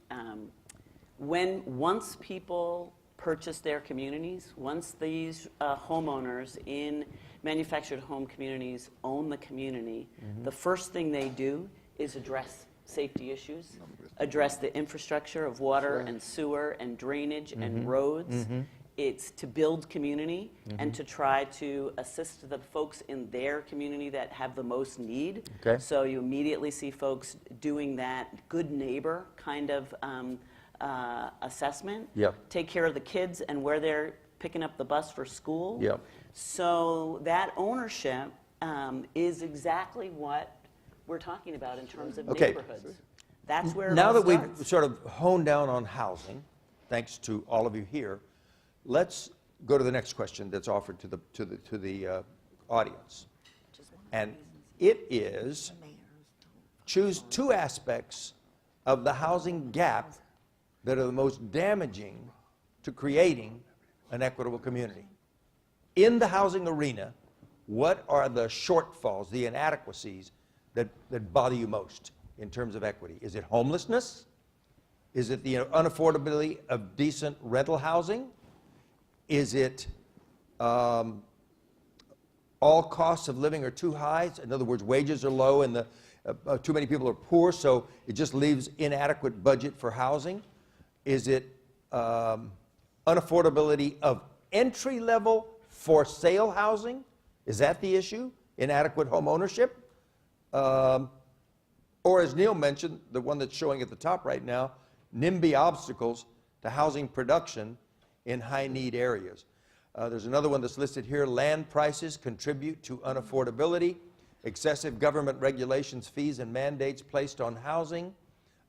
once people purchase their communities, once these homeowners in manufactured home communities own the community, the first thing they do is address safety issues, address the infrastructure of water and sewer and drainage and roads. It's to build community and to try to assist the folks in their community that have the most need. Okay. So you immediately see folks doing that good neighbor kind of assessment. Yep. Take care of the kids and where they're picking up the bus for school. Yep. So that ownership is exactly what we're talking about in terms of neighborhoods. That's where it now all that starts. we've sort of honed down on housing, thanks to all of you here, let's go to the next question that's offered to the audience. And it is, choose two aspects of the housing gap that are the most damaging to creating an equitable community. In the housing arena, what are the shortfalls, the inadequacies that bother you most in terms of equity? Is it homelessness? Is it the unaffordability of decent rental housing? Is it all costs of living are too high? In other words, wages are low and too many people are poor, so it just leaves inadequate budget for housing? Is it unaffordability of entry-level For sale housing, is that the issue? Inadequate home ownership? Or as Neal mentioned, the one that's showing at the top right now, NIMBY obstacles to housing production in high-need areas. There's another one that's listed here, land prices contribute to unaffordability, excessive government regulations, fees, and mandates placed on housing.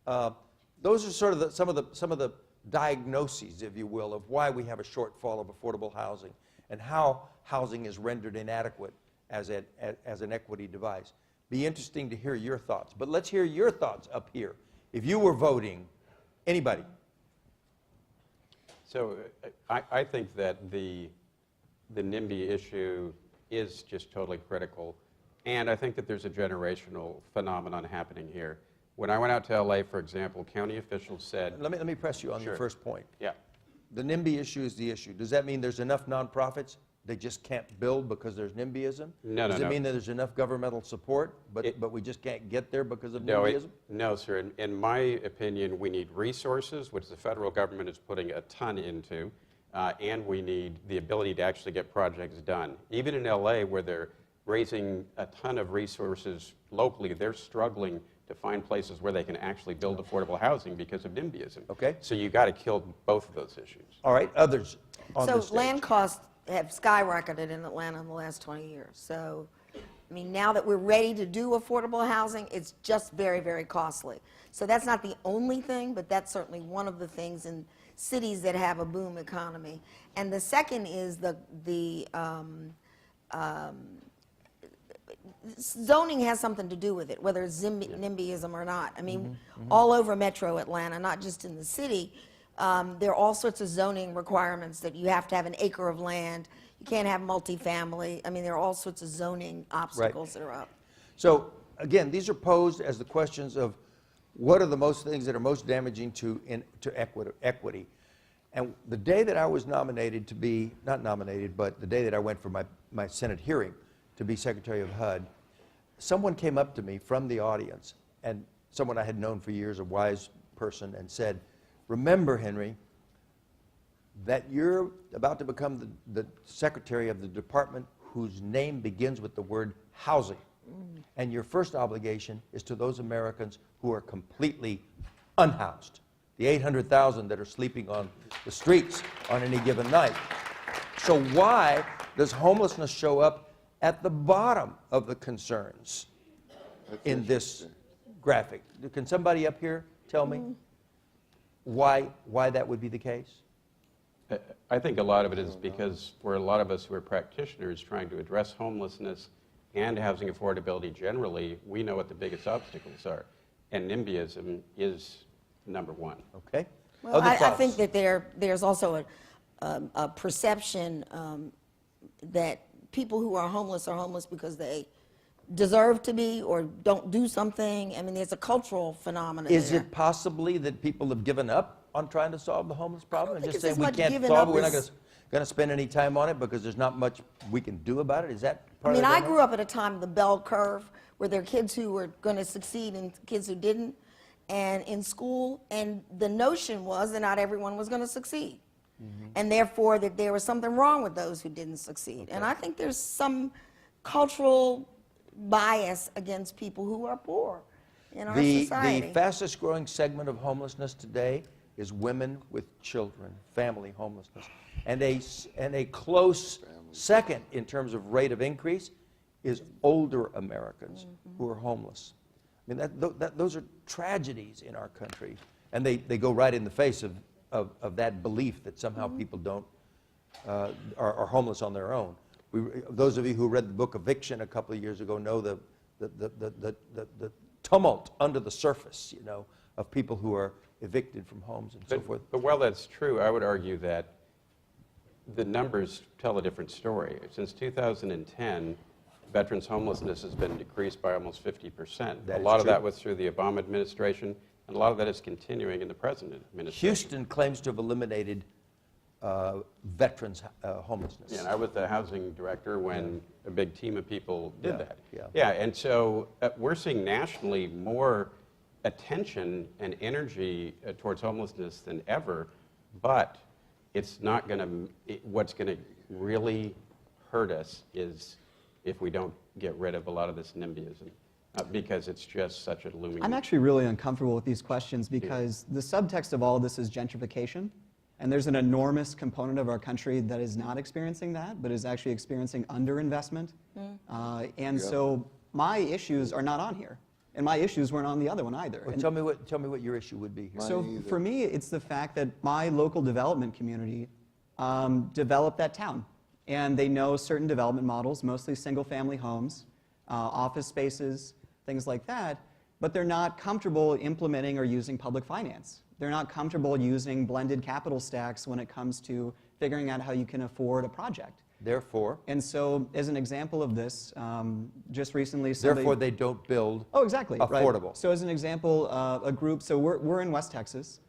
Those are sort of some of the diagnoses, if you will, of why we have a shortfall of affordable housing and how housing is rendered inadequate as an equity device. Be interesting to hear your thoughts. But let's hear your thoughts up here. If you were voting, anybody? So I think that the NIMBY issue is just totally critical. And I think that there's a generational phenomenon happening here. When I went out to LA, for example, county officials said... Let me press you on your Sure. first point. Yeah. The NIMBY issue is the issue. Does that mean there's enough nonprofits? They just can't build because there's NIMBYism? No, Does no, it no. mean that there's enough governmental support, but we just can't get there because of No, NIMBYism? no, sir. In my opinion, we need resources, which the federal government is putting a ton into, and we need the ability to actually get projects done. Even in LA, where they're raising a ton of resources locally, they're struggling to find places where they can actually build affordable housing because of NIMBYism. Okay. So you got to kill both of those issues. All right, others on So the stage. land costs have skyrocketed in Atlanta in the last 20 years. So, I mean, now that we're ready to do affordable housing, it's just very, very costly. So that's not the only thing, but that's certainly one of the things in cities that have a boom economy. And the second is zoning has something to do with it, whether it's NIMBYism or not. I mean, all over metro Atlanta, not just in the city, there are all sorts of zoning requirements that you have to have an acre of land. You can't have multifamily. I mean, there are all sorts of zoning obstacles that are up. So again, these are posed as the questions of what are the most things that are most damaging to equity. And the day that I was nominated to be, not nominated, but the day that I went for my Senate hearing to be Secretary of HUD, someone came up to me from the audience, and someone I had known for years, a wise person, and said, remember, Henry, that you're about to become the secretary of the department whose name begins with the word housing. And your first obligation is to those Americans who are completely unhoused, the 800,000 that are sleeping on the streets on any given night. So why does homelessness show up at the bottom of the concerns in this graphic? Can somebody up here tell me why that would be the case? I think a lot of it is because for a lot of us who are practitioners trying to address homelessness and housing affordability generally, we know what the biggest obstacles are. And NIMBYism is number one. Okay. Well, Other I thoughts? think that there's also a perception that people who are homeless because they deserve to be or don't do something. I mean, there's a cultural phenomenon Is there. it possibly that people have given up on trying to solve the homeless problem and think just it's saying as we much can't given solve up it, we're not as- going to spend any time on it because there's not much we can do about it? Is that part I mean, of the I dilemma? grew up at a time of the bell curve where there are kids who were going to succeed and kids who didn't, and in school, and the notion was that not everyone was going to succeed. And therefore that there was something wrong with those who didn't succeed. And I think there's some cultural bias against people who are poor in our society. The fastest growing segment of homelessness today is women with children, family homelessness. And a close second in terms of rate of increase is older Americans who are homeless. I mean, those are tragedies in our country. And they go right in the face of that belief that somehow people don't are homeless on their own. Those of you who read the book Eviction a couple of years ago know the tumult under the surface, you know, of people who are evicted from homes and so forth. But while that's true, I would argue that the numbers tell a different story. Since 2010, veterans' homelessness has been decreased by almost 50%. That A is lot of true. that was through the Obama administration, and a lot of that is continuing in the present administration. Houston claims to have eliminated veterans' homelessness. Yeah, and I was the housing director when a big team of people did that. yeah. And so we're seeing nationally more attention and energy towards homelessness than ever, but it's not going to, what's going to really hurt us is if we don't get rid of a lot of this NIMBYism, because it's just such a looming. I'm actually really uncomfortable with these questions because the subtext of all of this is gentrification. And there's an enormous component of our country that is not experiencing that, but is actually experiencing underinvestment. So my issues are not on here. And my issues weren't on the other one either. Well, And tell me what your issue would be here. so for me, it's the fact that my local development community developed that town. And they know certain development models, mostly single-family homes, office spaces, things like that, but they're not comfortable implementing or using public finance. They're not comfortable using blended capital stacks when it comes to figuring out how you can afford a project. Therefore, And so, as an example of this, just recently somebody... therefore they don't build Oh, exactly. right. affordable. So as an example, a group, so we're in West Texas.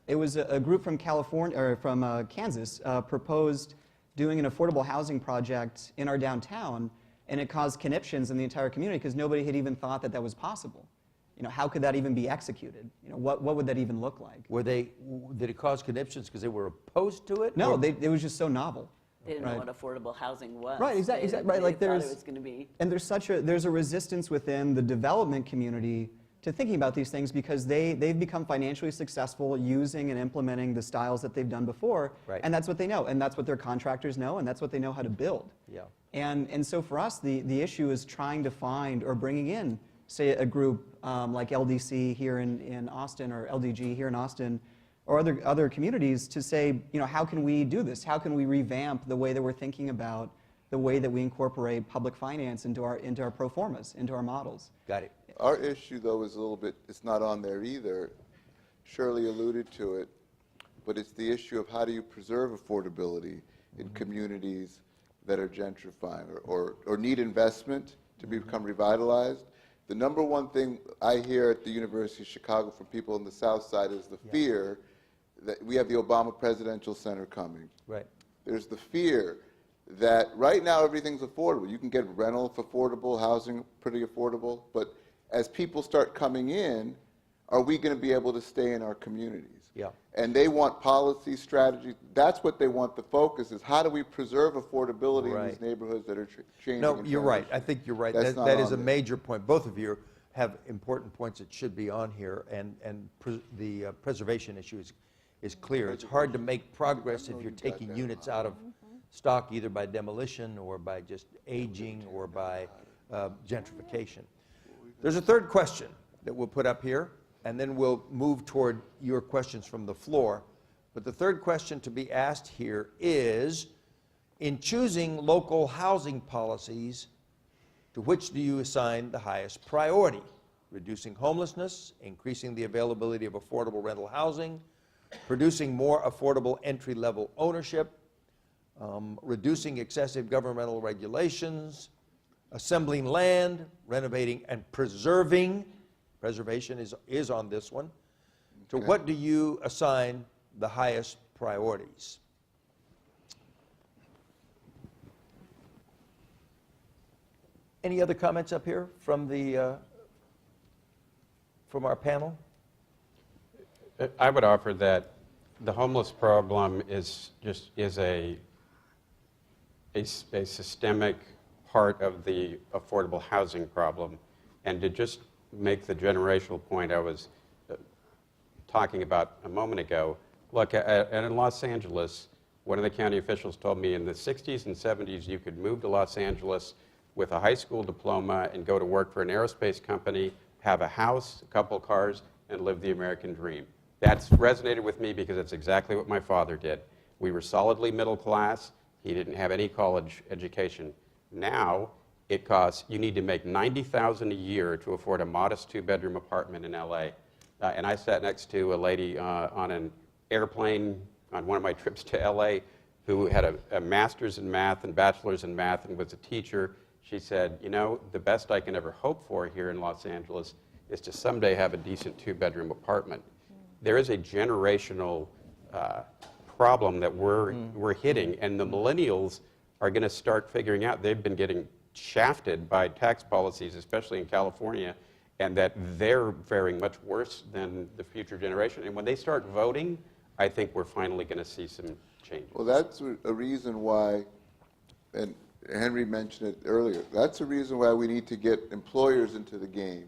It was a group from California, or from Kansas, proposed doing an affordable housing project in our downtown, and it caused conniptions in the entire community because nobody had even thought that that was possible. You know, how could that even be executed? You know, what would that even look like? Did it cause conniptions because they were opposed to it? No, or- it was just so novel. They didn't Right. know what affordable housing was. Right, exactly, right. Like They thought there's, it was going to be. and there's a resistance within the development community to thinking about these things because they've become financially successful using and implementing the styles that they've done before, Right. and that's what they know, and that's what their contractors know, and that's what they know how to build. Yeah. And so for us, the issue is trying to find or bringing in, say, a group like LDC here in Austin or LDG here in Austin, or other communities to say, you know, how can we do this? How can we revamp the way that we're thinking about the way that we incorporate public finance into our pro formas, into our models? Got it. Our issue, though, is a little bit, it's not on there either. Shirley alluded to it, but it's the issue of how do you preserve affordability in communities that are gentrifying or need investment to become revitalized. The number one thing I hear at the University of Chicago from people on the South Side is the fear that we have the Obama Presidential Center coming. Right. There's the fear that right now everything's affordable. You can get rental for affordable, housing pretty affordable, but as people start coming in, are we going to be able to stay in our communities? Yeah. And they want policy, strategy. That's what they want. The focus is how do we preserve affordability in Right. these neighborhoods that are changing. No, and you're right. I transitioning. think you're right. That's That, not that is on a there. major point. Both of you have important points that should be on here, and the preservation issue is clear. It's hard to make progress if you're taking units out of stock either by demolition or by just aging or by gentrification. There's a third question that we'll put up here, and then we'll move toward your questions from the floor. But the third question to be asked here is, in choosing local housing policies, to which do you assign the highest priority? Reducing homelessness, increasing the availability of affordable rental housing, producing more affordable entry-level ownership, reducing excessive governmental regulations, assembling land, renovating and preserving. Preservation is on this one. To what do you assign the highest priorities? Any other comments up here from our panel? I would offer that the homeless problem is a systemic part of the affordable housing problem. And to just make the generational point I was talking about a moment ago, look, in Los Angeles, one of the county officials told me in the 60s and 70s you could move to Los Angeles with a high school diploma and go to work for an aerospace company, have a house, a couple cars, and live the American dream. That's resonated with me because it's exactly what my father did. We were solidly middle class. He didn't have any college education. Now, it costs, you need to make $90,000 a year to afford a modest two-bedroom apartment in LA. And I sat next to a lady on an airplane on one of my trips to LA who had a master's in math and bachelor's in math and was a teacher. She said, you know, the best I can ever hope for here in Los Angeles is to someday have a decent two-bedroom apartment. There is a generational problem that we're hitting, and the millennials are going to start figuring out they've been getting shafted by tax policies, especially in California, and that they're faring much worse than the future generation. And when they start voting, I think we're finally going to see some change. Well, that's a reason why, and Henry mentioned it earlier. That's the reason why we need to get employers into the game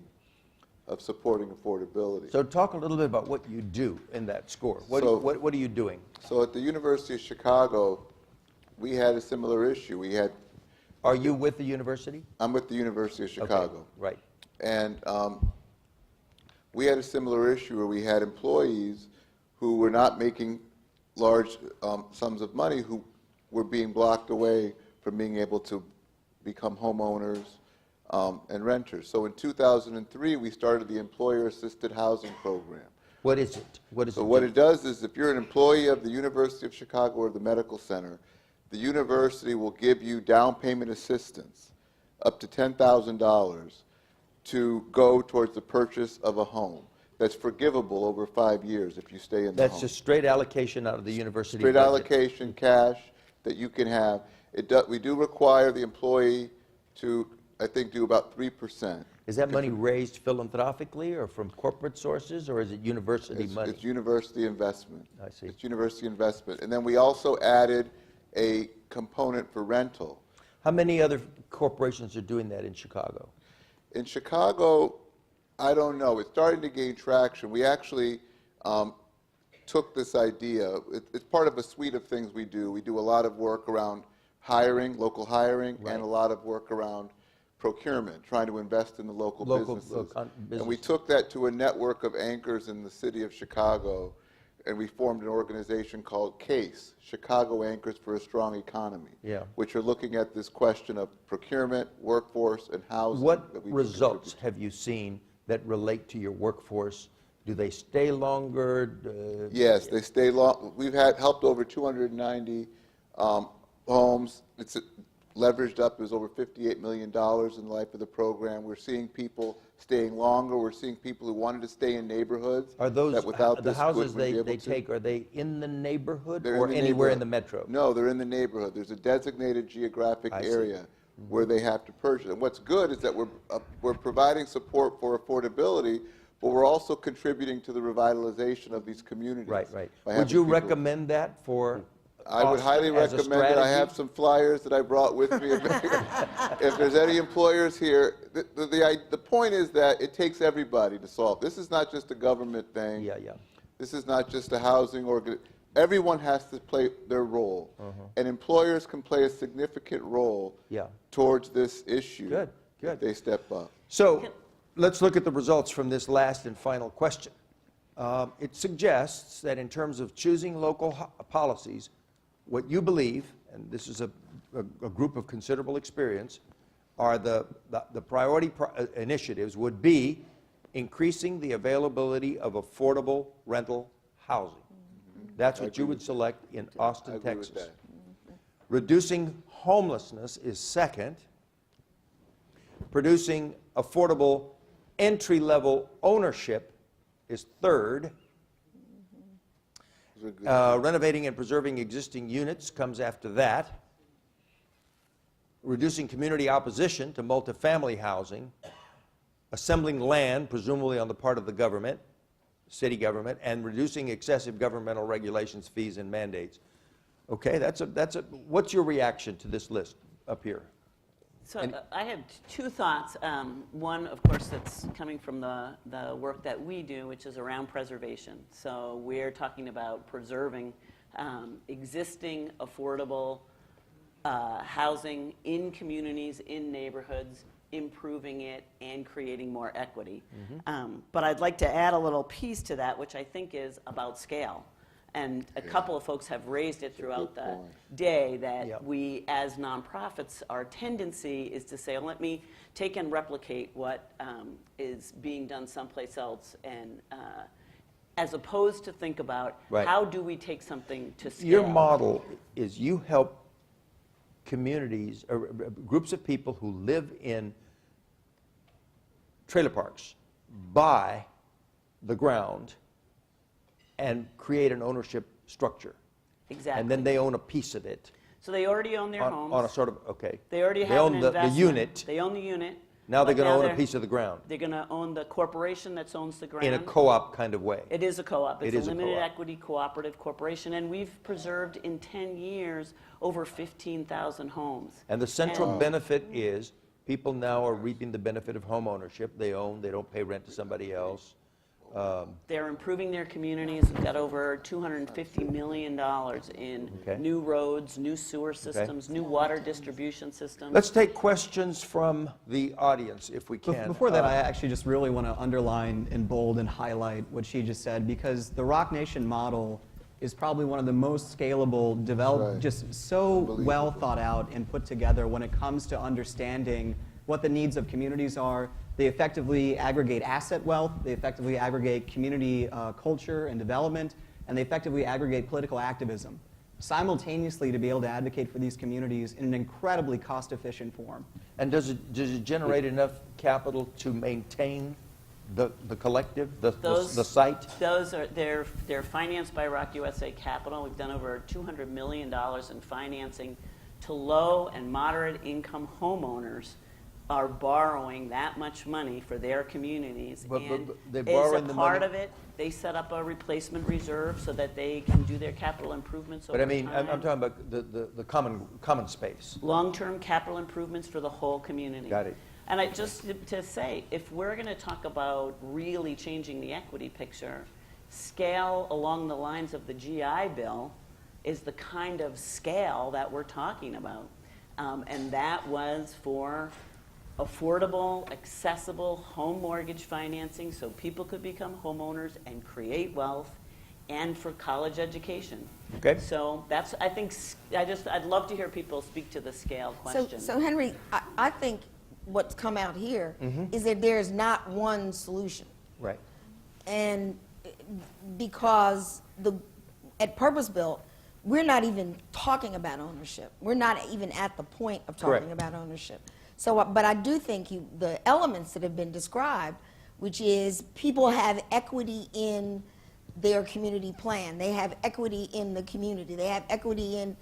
of supporting affordability. So talk a little bit about what you do in that score. What are you doing? So at the University of Chicago, we had a similar issue. Are you with the university? I'm with the University of Chicago. Okay, right. And we had a similar issue where we had employees who were not making large sums of money who were being blocked away from being able to become homeowners and renters. So in 2003, we started the Employer-Assisted Housing Program. What is it? What does So it what do? it does is if you're an employee of the University of Chicago or the Medical Center, the university will give you down payment assistance up to $10,000 to go towards the purchase of a home. That's forgivable over 5 years if you stay in the home. That's just straight allocation out of the university Straight budget. allocation, cash that you can have. We do require the employee to, I think, do about 3%. Is that money raised philanthropically or from corporate sources, or is it university money? It's university investment. I see. It's university investment. And then we also added a component for rental. How many other corporations are doing that in Chicago? In Chicago, I don't know. It's starting to gain traction. We actually took this idea. It's part of a suite of things we do. We do a lot of work around hiring, local hiring, Right. and a lot of work around procurement, trying to invest in the local businesses. business. And we took that to a network of anchors in the city of Chicago, and we formed an organization called CASE, Chicago Anchors for a Strong Economy, Yeah. which are looking at this question of procurement, workforce, and housing. What that we results contribute. have you seen that relate to your workforce? Do they stay longer? Yes, they stay long. We've helped over 290 homes. It's leveraged up. It was over $58 million in the life of the program. We're seeing people staying longer. We're seeing people who wanted to stay in neighborhoods. Are those, that without the this houses wouldn't be they able to. take, are they in the neighborhood They're in or the anywhere in neighborhood. the metro? No, they're in the neighborhood. There's a designated geographic I see. area where they have to purchase. And what's good is that we're providing support for affordability, but we're also contributing to the revitalization of these communities. Right. by Would having you people- recommend that for I would highly Austin as a recommend it. I strategy? have some flyers that I brought with me. If there's any employers here, the point is that it takes everybody to solve. This is not just a government thing. Yeah. This is not just a housing organization. Everyone has to play their role. And employers can play a significant role Yeah. towards this issue. Good. If they step up. So let's look at the results from this last and final question. It suggests that in terms of choosing local policies, what you believe, and this is a group of considerable experience, are the priority initiatives would be increasing the availability of affordable rental housing. That's what you would select in Austin, I agree with Texas. that. Reducing homelessness is second. Producing affordable entry-level ownership is third. Those are good. Renovating and preserving existing units comes after that. Reducing community opposition to multifamily housing. Assembling land, presumably on the part of the government, city government, and reducing excessive governmental regulations, fees, and mandates. Okay, what's your reaction to this list up here? So I have two thoughts. One, of course, that's coming from the work that we do, which is around preservation. So we're talking about preserving existing affordable housing in communities, in neighborhoods, improving it and creating more equity. But I'd like to add a little piece to that, which I think is about scale. And a couple of folks have raised it throughout the day that Yep. we, as nonprofits, our tendency is to say, let me take and replicate what is being done someplace else, and as opposed to think about Right. how do we take something to scale. Your model is you help communities, or groups of people who live in trailer parks buy the ground and create an ownership structure. Exactly. And then they own a piece of it So they already own their homes. on a sort of, okay. They already They have own an the investment. unit. They own the unit. Now they're But going to own a they're- piece of the ground They're going to own the corporation that owns the ground. in a co-op kind of way. It is a co-op. It It's is a a limited co-op. equity cooperative corporation, and we've preserved in 10 years over 15,000 homes. And the central And- benefit is people now are reaping the benefit of home ownership. They own, they don't pay rent to somebody else. They're improving their communities. We've got over $250 million in Okay. new roads, new sewer systems, new water distribution systems. Let's take questions from the audience if we can. Before that, I actually just really want to underline and bold and highlight what she just said, because the Rock Nation model is probably one of the most scalable, developed, Right. just so well thought out and put together when it comes to understanding what the needs of communities are. They effectively aggregate asset wealth, they effectively aggregate community culture and development, and they effectively aggregate political activism, simultaneously to be able to advocate for these communities in an incredibly cost-efficient form. And does it generate enough capital to maintain the collective, the site? They're financed by Rock USA Capital. We've done over $200 million in financing to low and moderate income homeowners are borrowing that much money for their communities. But And they're as borrowing a the part money- of it, they set up a replacement reserve so that they can do their capital improvements over But I mean, time. I'm talking about the common space. Long-term capital improvements for the whole community. Got it. And just to say, if we're going to talk about really changing the equity picture, scale along the lines of the GI Bill is the kind of scale that we're talking about. And that was for affordable, accessible home mortgage financing so people could become homeowners and create wealth, and for college education. Okay. So that's, I think, I'd love to hear people speak to the scale question. So Henry, I think what's come out here is that there's not one solution. Right. And because at Purpose Built, we're not even talking about ownership. We're not even at the point of talking Correct. about ownership. So, but I do think the elements that have been described, which is people have equity in their community plan. They have equity in the community. They have equity in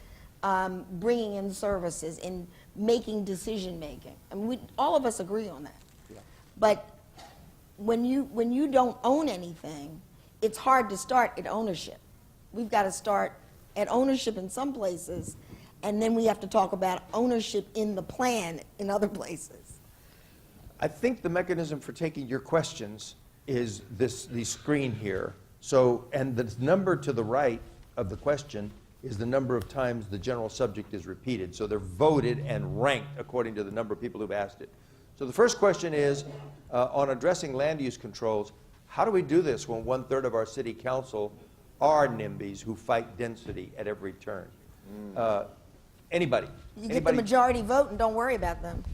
bringing in services, in making decision making. And all of us agree on that. Yeah. But when you don't own anything, it's hard to start at ownership. We've got to start at ownership in some places, and then we have to talk about ownership in the plan in other places. I think the mechanism for taking your questions is the screen here. So, and the number to the right of the question is the number of times the general subject is repeated. So they're voted and ranked according to the number of people who've asked it. So the first question is, on addressing land use controls, how do we do this when 1/3 of our city council are NIMBYs who fight density at every turn? Anybody? You get the Anybody? majority vote and don't worry about them.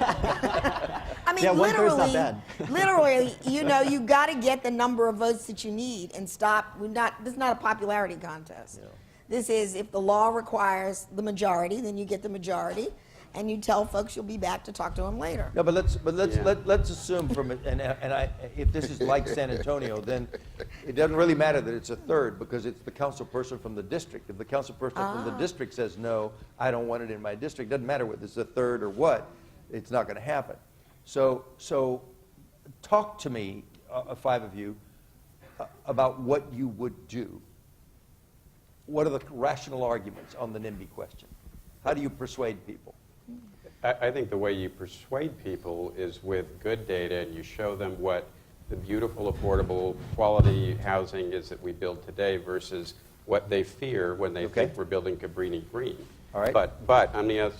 I mean, Yeah, 1/3's literally, not bad. literally, you got to get the number of votes that you need and stop. This is not a popularity contest. This is, if the law requires the majority, then you get the majority, and you tell folks you'll be back to talk to them later. No, but let's Yeah. let's assume from it, and if this is like San Antonio, then it doesn't really matter that it's 1/3 because it's the council person from the district. If the council person from the district says no, I don't want it in my district. Doesn't matter whether it's 1/3 or what, it's not going to happen. So talk to me, 5 of you, about what you would do. What are the rational arguments on the NIMBY question? How do you persuade people? I think the way you persuade people is with good data, and you show them what the beautiful, affordable, quality housing is that we build today versus what they fear when they Okay. think we're building Cabrini Green. All right. But on the other,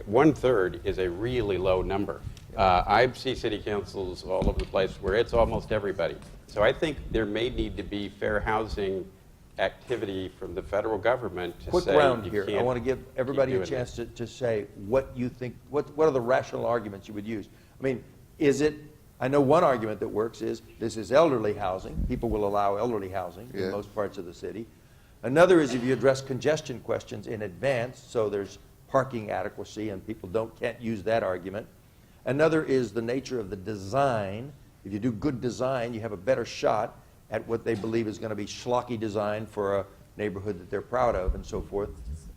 1/3 is a really low number. I see city councils all over the place where it's almost everybody. So I think there may need to be fair housing activity from the federal government to Quick say round you here. I can't want to give everybody keep a doing chance this. to say what you think, what are the rational arguments you would use? I mean, is it, I know one argument that works is this is elderly housing. People will allow elderly housing in Yeah. most parts of the city. Another is if you address congestion questions in advance, so there's parking adequacy and people can't use that argument. Another is the nature of the design. If you do good design, you have a better shot at what they believe is going to be schlocky design for a neighborhood that they're proud of and so forth.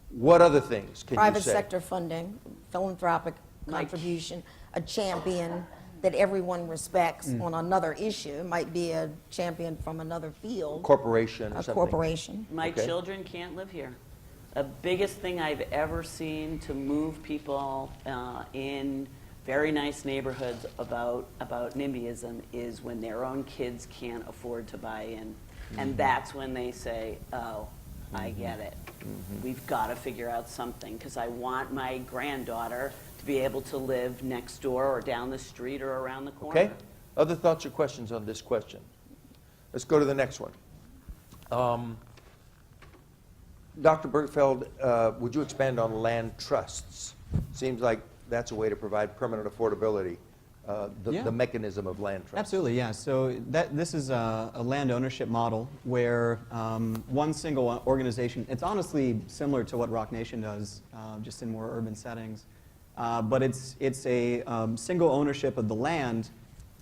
What other things can you Private say? sector funding, philanthropic Mike. contribution, a champion that everyone respects on another issue. It might be a champion from another field, Corporation or a something. corporation. My Okay. children can't live here. The biggest thing I've ever seen to move people in very nice neighborhoods about NIMBYism is when their own kids can't afford to buy in. And that's when they say, oh, I get it. We've got to figure out something, because I want my granddaughter to be able to live next door or down the street or around the corner. Okay? Other thoughts or questions on this question? Let's go to the next one. Dr. Bergfeld, would you expand on land trusts? Seems like that's a way to provide permanent affordability, Yeah. the mechanism of land trusts. Absolutely, yeah. So this is a land ownership model where one single organization, it's honestly similar to what Rock Nation does, just in more urban settings. But it's a single ownership of the land,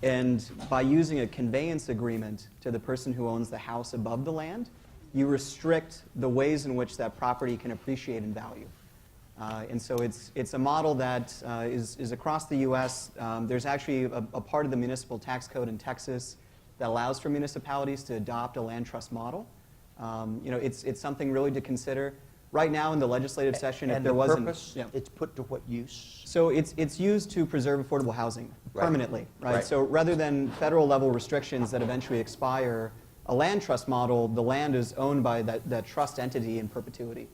and by using a conveyance agreement to the person who owns the house above the land, you restrict the ways in which that property can appreciate in value. And so it's a model that is across the U.S. There's actually a part of the municipal tax code in Texas that allows for municipalities to adopt a land trust model. It's something really to consider. Right now in the legislative session, if And there the wasn't... purpose, Yeah. it's put to what use? So it's used to preserve affordable housing Right. permanently, right? Right. So rather than federal level restrictions that eventually expire, a land trust model, the land is owned by that trust entity in perpetuity.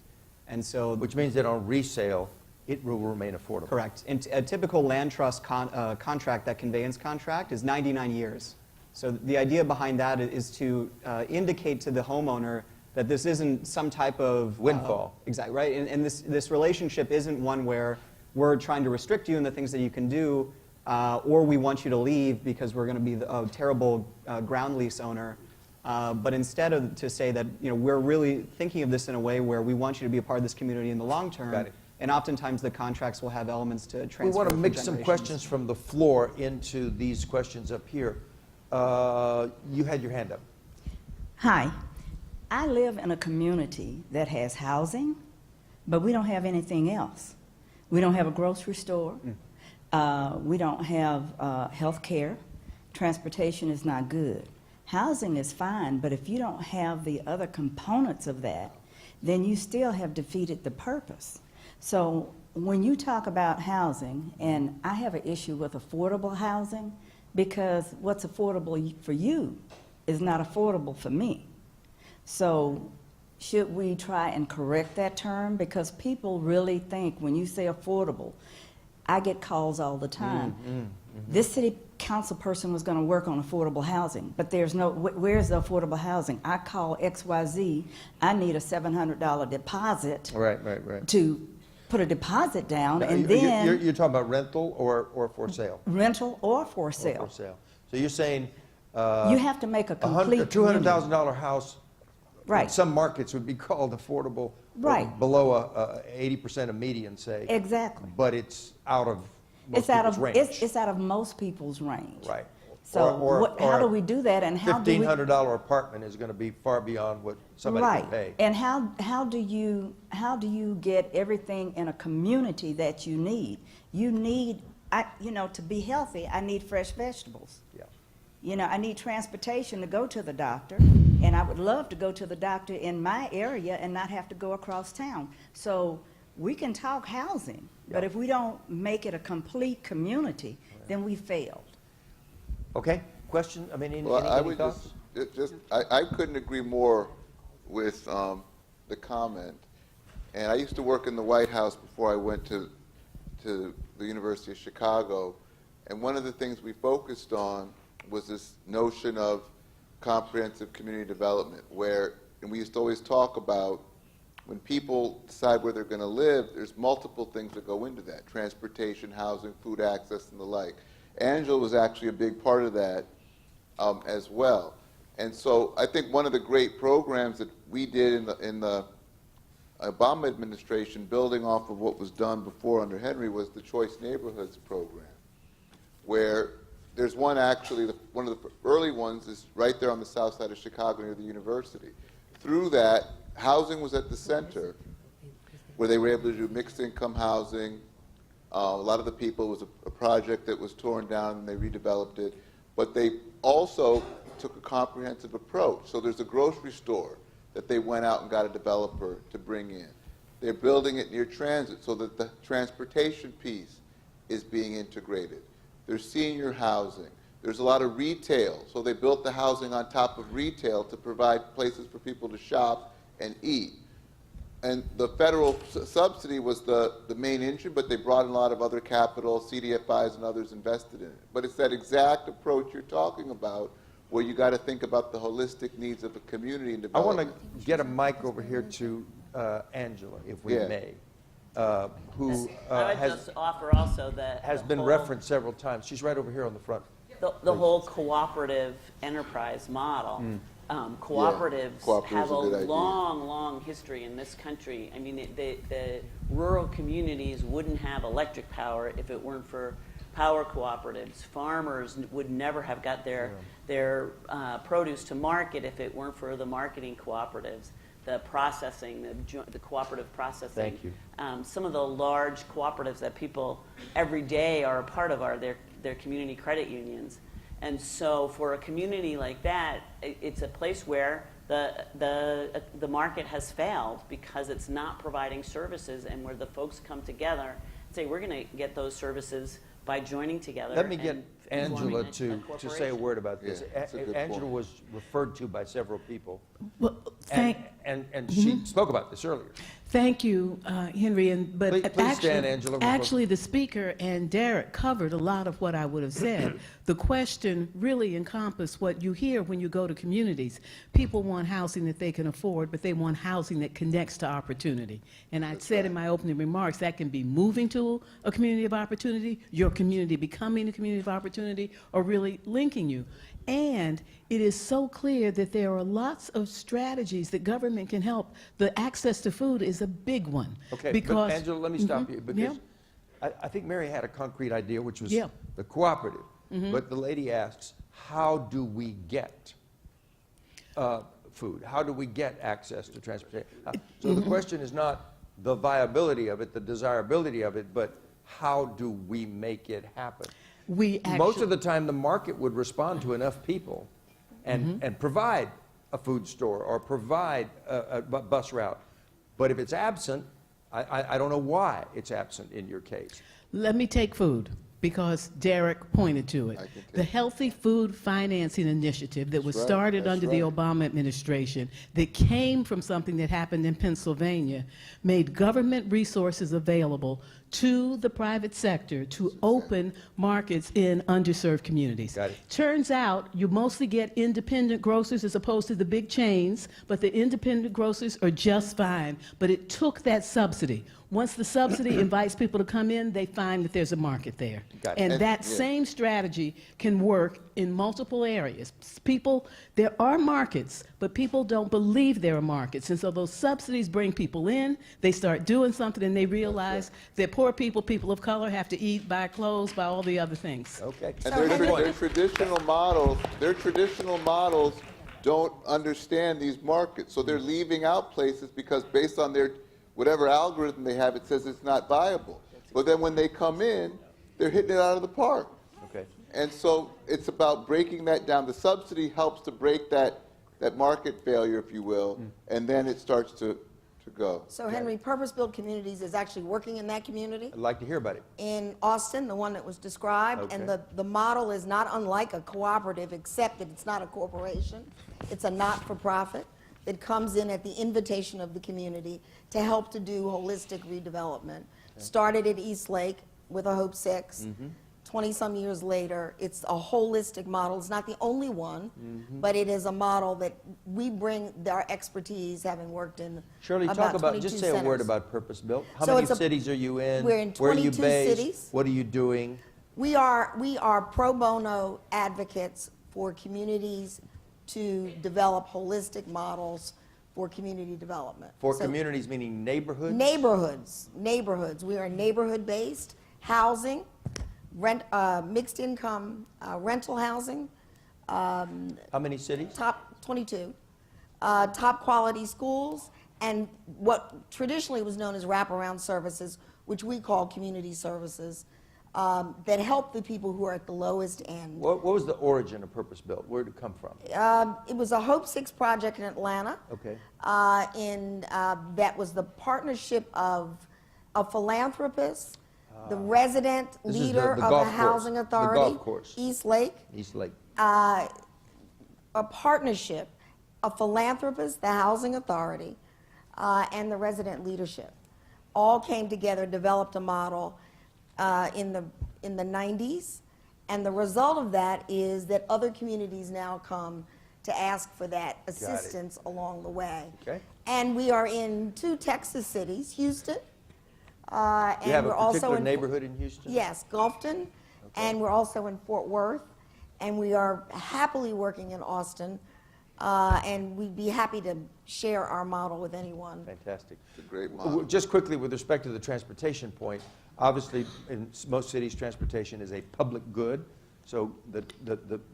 And so... Which means that on resale, it will remain affordable. Correct. And a typical land trust contract, that conveyance contract, is 99 years. So the idea behind that is to indicate to the homeowner that this isn't some type of... Windfall. Exactly, right? And this relationship isn't one where we're trying to restrict you in the things that you can do, or we want you to leave because we're going to be a terrible ground lease owner. But instead of to say that we're really thinking of this in a way where we want you to be a part of this community in the long term, Got it. and oftentimes the contracts will have elements to transfer. We want to for mix some generations. questions from the floor into these questions up here. You had your hand up. Hi. I live in a community that has housing, but we don't have anything else. We don't have a grocery store. We don't have health care. Transportation is not good. Housing is fine, but if you don't have the other components of that, then you still have defeated the purpose. So when you talk about housing, and I have an issue with affordable housing, because what's affordable for you is not affordable for me. So should we try and correct that term? Because people really think when you say affordable, I get calls all the time. This city council person was going to work on affordable housing, but there's no, where's the affordable housing? I call XYZ, I need a $700 deposit Right. to put a deposit down, and You're then talking about rental or for sale? rental or for Or sale. for sale. So you're saying You have to make a a complete $200,000 house, Right. some markets would be called affordable, Right. below a 80% of median, say. Exactly. But it's out of most It's out people's of range. it's out of most people's range. Right. So how do we do that, and how do we? $1,500 apartment is going to be far beyond what somebody can pay. And how do you get everything in a community that you need? You need, to be healthy, I need fresh vegetables. Yeah. I need transportation to go to the doctor, and I would love to go to the doctor in my area and not have to go across town. So we can talk housing, but if we don't make it a complete community, then we failed. Okay, question? I mean, Well, I any would thoughts? I couldn't agree more with the comment. And I used to work in the White House before I went to the University of Chicago. And one of the things we focused on was this notion of comprehensive community development, and we used to always talk about when people decide where they're going to live, there's multiple things that go into that: transportation, housing, food access, and the like. Angela was actually a big part of that as well. And so I think one of the great programs that we did in the Obama administration, building off of what was done before under Henry, was the Choice Neighborhoods program, where there's one actually, one of the early ones is right there on the south side of Chicago near the university. Through that, housing was at the center, where they were able to do mixed income housing, A lot of the people, it was a project that was torn down and they redeveloped it. But they also took a comprehensive approach. So there's a grocery store that they went out and got a developer to bring in. They're building it near transit so that the transportation piece is being integrated. There's senior housing. There's a lot of retail. So they built the housing on top of retail to provide places for people to shop and eat. And the federal subsidy was the main engine, but they brought in a lot of other capital, CDFIs and others invested in it. But it's that exact approach you're talking about where you got to think about the holistic needs of the community and I want development. to get a mic over here to Angela, if we Yeah. may, who I would has just offer also that has the been whole- referenced several times. She's right over here on the front. The whole cooperative enterprise model. Cooperatives cooperatives have is a good a idea. long, long history in this country. I mean, the rural communities wouldn't have electric power if it weren't for power cooperatives. Farmers would never have got their produce to market if it weren't for the marketing cooperatives. The processing, the cooperative processing. Thank you. Some of the large cooperatives that people every day are a part of are their community credit unions. And so for a community like that, it's a place where the market has failed because it's not providing services, and where the folks come together and say, we're going to get those services by joining together. Let me get and forming Angela a to say a corporation. word about this. Yeah, that's a good Angela point. was referred to by several people, Well, and, she spoke about this earlier. thank you, Henry. But Please stand, Angela. actually, the speaker and Derek covered a lot of what I would have said. The question really encompassed what you hear when you go to communities. People want housing that they can afford, but they want housing that connects to opportunity. And I said in my opening remarks, that can be moving to a community of opportunity, your community becoming a community of opportunity, or really linking you. And it is so clear that there are lots of strategies that government can help. The access to food is a big one. Okay, because, but Angela, let me stop you, because Yeah. I think Mary had a concrete idea, which was Yeah. the cooperative. But the lady asks, how do we get food? How do we get access to transportation? So the question is not the viability of it, the desirability of it, but how do we make it happen? Most of the time, the market would respond to enough people and provide a food store or provide a bus route. But if it's absent, I don't know why it's absent in your case. Let me take food, because Derek pointed to it. The Healthy Food Financing Initiative that was That's right, started that's under the right. Obama administration, that came from something that happened in Pennsylvania, made government resources available to the private sector to open markets in underserved communities. Got it. Turns out you mostly get independent grocers as opposed to the big chains, but the independent grocers are just fine. But it took that subsidy. Once the subsidy invites people to come in, they find that there's a market there. Got it. And And- that yeah. same strategy can work in multiple areas. People, there are markets, but people don't believe there are markets. And so those subsidies bring people in, they start doing something, and they realize that poor people, people of color, have to eat, buy clothes, buy all the other things. Okay. And So Henry- their traditional models don't understand these markets. So they're leaving out places because based on their, whatever algorithm they have, it says it's not viable. But then when they come in, they're hitting it out of the park. Okay. And so it's about breaking that down. The subsidy helps to break that market failure, if you will, and then it starts to go. So Henry, Purpose-Built Communities is actually working in that community. I'd like to hear about it. In Austin, the one that was described, and Okay. the model is not unlike a cooperative, except that it's not a corporation. It's a not-for-profit that comes in at the invitation of the community to help to do holistic redevelopment. Started at East Lake with a Hope 6. 20-some years later, it's a holistic model. It's not the only one, but it is a model that we bring our expertise, having worked in Shirley, about talk about, 22 just say a word centers. about Purpose Built. How So many it's a- cities are you in? we're in Where are you 22 based? cities. What are you doing? We are pro bono advocates for communities to develop holistic models for community development. For So communities, meaning neighborhoods? Neighborhoods. We are neighborhood-based housing, mixed income rental housing, How many cities? top 22, top quality schools, and what traditionally was known as wraparound services, which we call community services, that help the people who are at the lowest end. What was the origin of Purpose Built? Where did it come from? It was a Hope 6 project in Atlanta. Okay. That was the partnership of a philanthropist, the resident This is leader the of golf the course, Housing the Authority, golf course. East Lake. East Lake. A partnership of philanthropists, the Housing Authority, and the resident leadership. All came together, developed a model in the 90s, and the result of that is that other communities now come to ask for that assistance along the way. Okay. And we are in 2 Texas cities, Houston, and You have we're a also particular in neighborhood in Houston? Yes, Gulfton, and we're also in Fort Worth, and we are happily working in Austin, and we'd be happy to share our model with anyone. Fantastic. It's a great model. Just quickly, with respect to the transportation point, obviously, in most cities, transportation is a public good, so the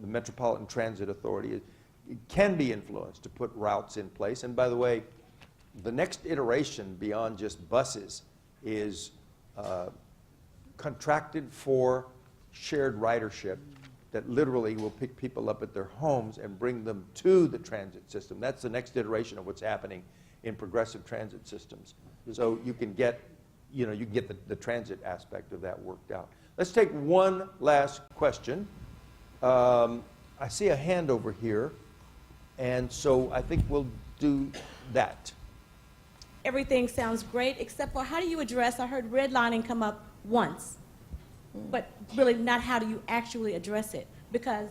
Metropolitan Transit Authority it can be influenced to put routes in place. And by the way, the next iteration beyond just buses is contracted for shared ridership that literally will pick people up at their homes and bring them to the transit system. That's the next iteration of what's happening in progressive transit systems. So you can get, you can get the transit aspect of that worked out. Let's take one last question. I see a hand over here, and so I think we'll do that. Everything sounds great, except for how do you address, I heard redlining come up once, but really not how do you actually address it, because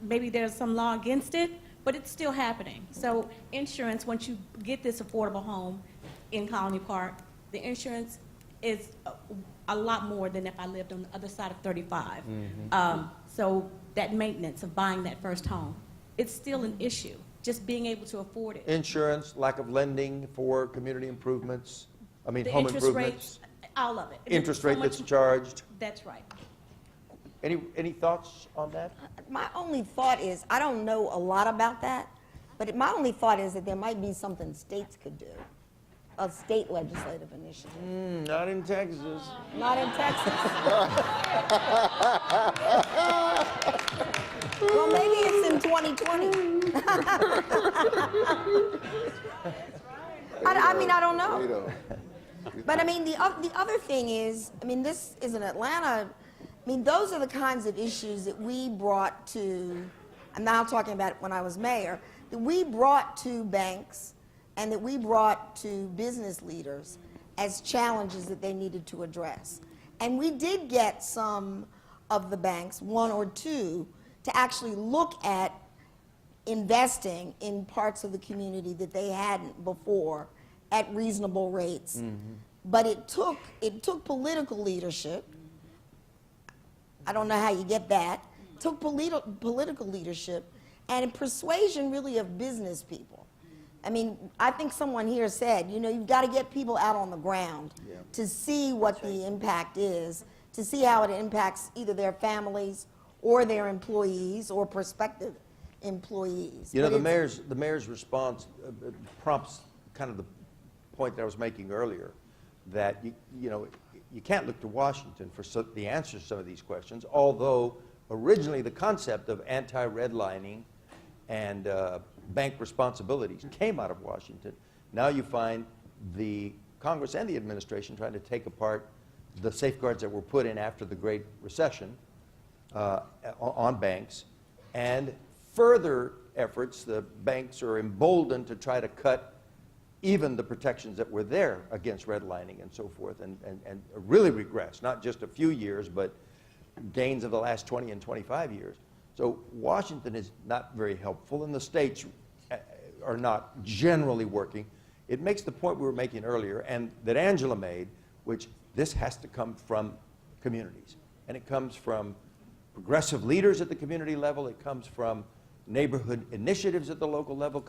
maybe there's some law against it, but it's still happening. So insurance, once you get this affordable home in Colony Park, the insurance is a lot more than if I lived on the other side of 35. So that maintenance of buying that first home, it's still an issue, just being able to afford it. Insurance, lack of lending for community improvements, home The interest improvements. rates, all of it. Interest So rate much- that's charged. That's right. Any thoughts on that? My only thought is, I don't know a lot about that, but my only thought is that there might be something states could do, a state legislative initiative. Not in Texas. Not in Texas. Well, maybe it's in 2020. I mean, I don't know. You know, But I mean, the other thing is, I mean, this is in Atlanta. I mean, those are the kinds of issues that we brought to, I'm now talking about when I was mayor, that we brought to banks and that we brought to business leaders as challenges that they needed to address. And we did get some of the banks, 1 or 2, to actually look at investing in parts of the community that they hadn't before at reasonable rates. But it took political leadership. I don't know how you get that. It took political leadership and persuasion really of business people. I mean, I think someone here said, you've got to get people out on the ground to see what the impact is, to see how it impacts either their families or their employees or prospective employees. The But it's- mayor's response prompts kind of the point that I was making earlier, that you can't look to Washington for the answers to some of these questions, although originally the concept of anti-redlining and bank responsibilities came out of Washington. Now you find the Congress and the administration trying to take apart the safeguards that were put in after the Great Recession on banks, and further efforts, the banks are emboldened to try to cut even the protections that were there against redlining and so forth, and really regress, not just a few years, but gains of the last 20 and 25 years. So Washington is not very helpful, and the states are not generally working. It makes the point we were making earlier, and that Angela made, which this has to come from communities. And it comes from progressive leaders at the community level, it comes from neighborhood initiatives at the local level,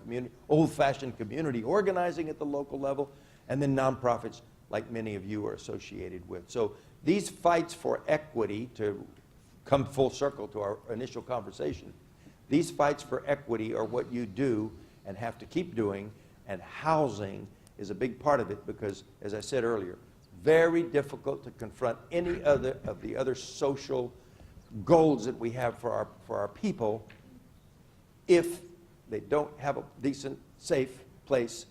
old-fashioned community organizing at the local level, and then nonprofits like many of you are associated with. So these fights for equity, to come full circle to our initial conversation, these fights for equity are what you do and have to keep doing, and housing is a big part of it because, as I said earlier, very difficult to confront any other of the other social goals that we have for our people if they don't have a decent, safe place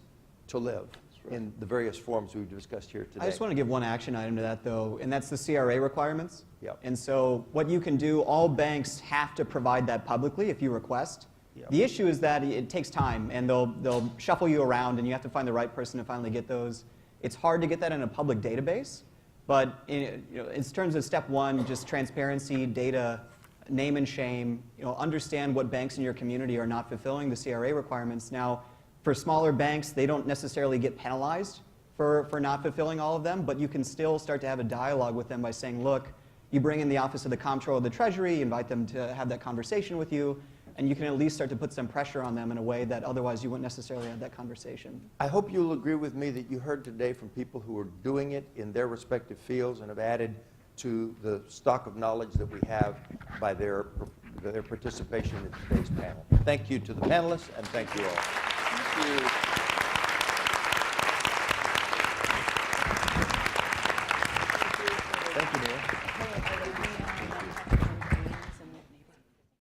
to live in the various forms we've discussed here today. I just want to give one action item to that, though, and that's the CRA requirements. Yep. And so what you can do, all banks have to provide that publicly if you request. Yep. The issue is that it takes time, and they'll shuffle you around, and you have to find the right person to finally get those. It's hard to get that in a public database, but in terms of step one, just transparency, data, name and shame, understand what banks in your community are not fulfilling the CRA requirements. Now, for smaller banks, they don't necessarily get penalized for not fulfilling all of them, but you can still start to have a dialogue with them by saying, look, you bring in the Office of the Comptroller of the Treasury, invite them to have that conversation with you, and you can at least start to put some pressure on them in a way that otherwise you wouldn't necessarily have that conversation. I hope you'll agree with me that you heard today from people who are doing it in their respective fields and have added to the stock of knowledge that we have by their participation in today's panel. Thank you to the panelists, and thank you all. Thank you. Thank you, Neal.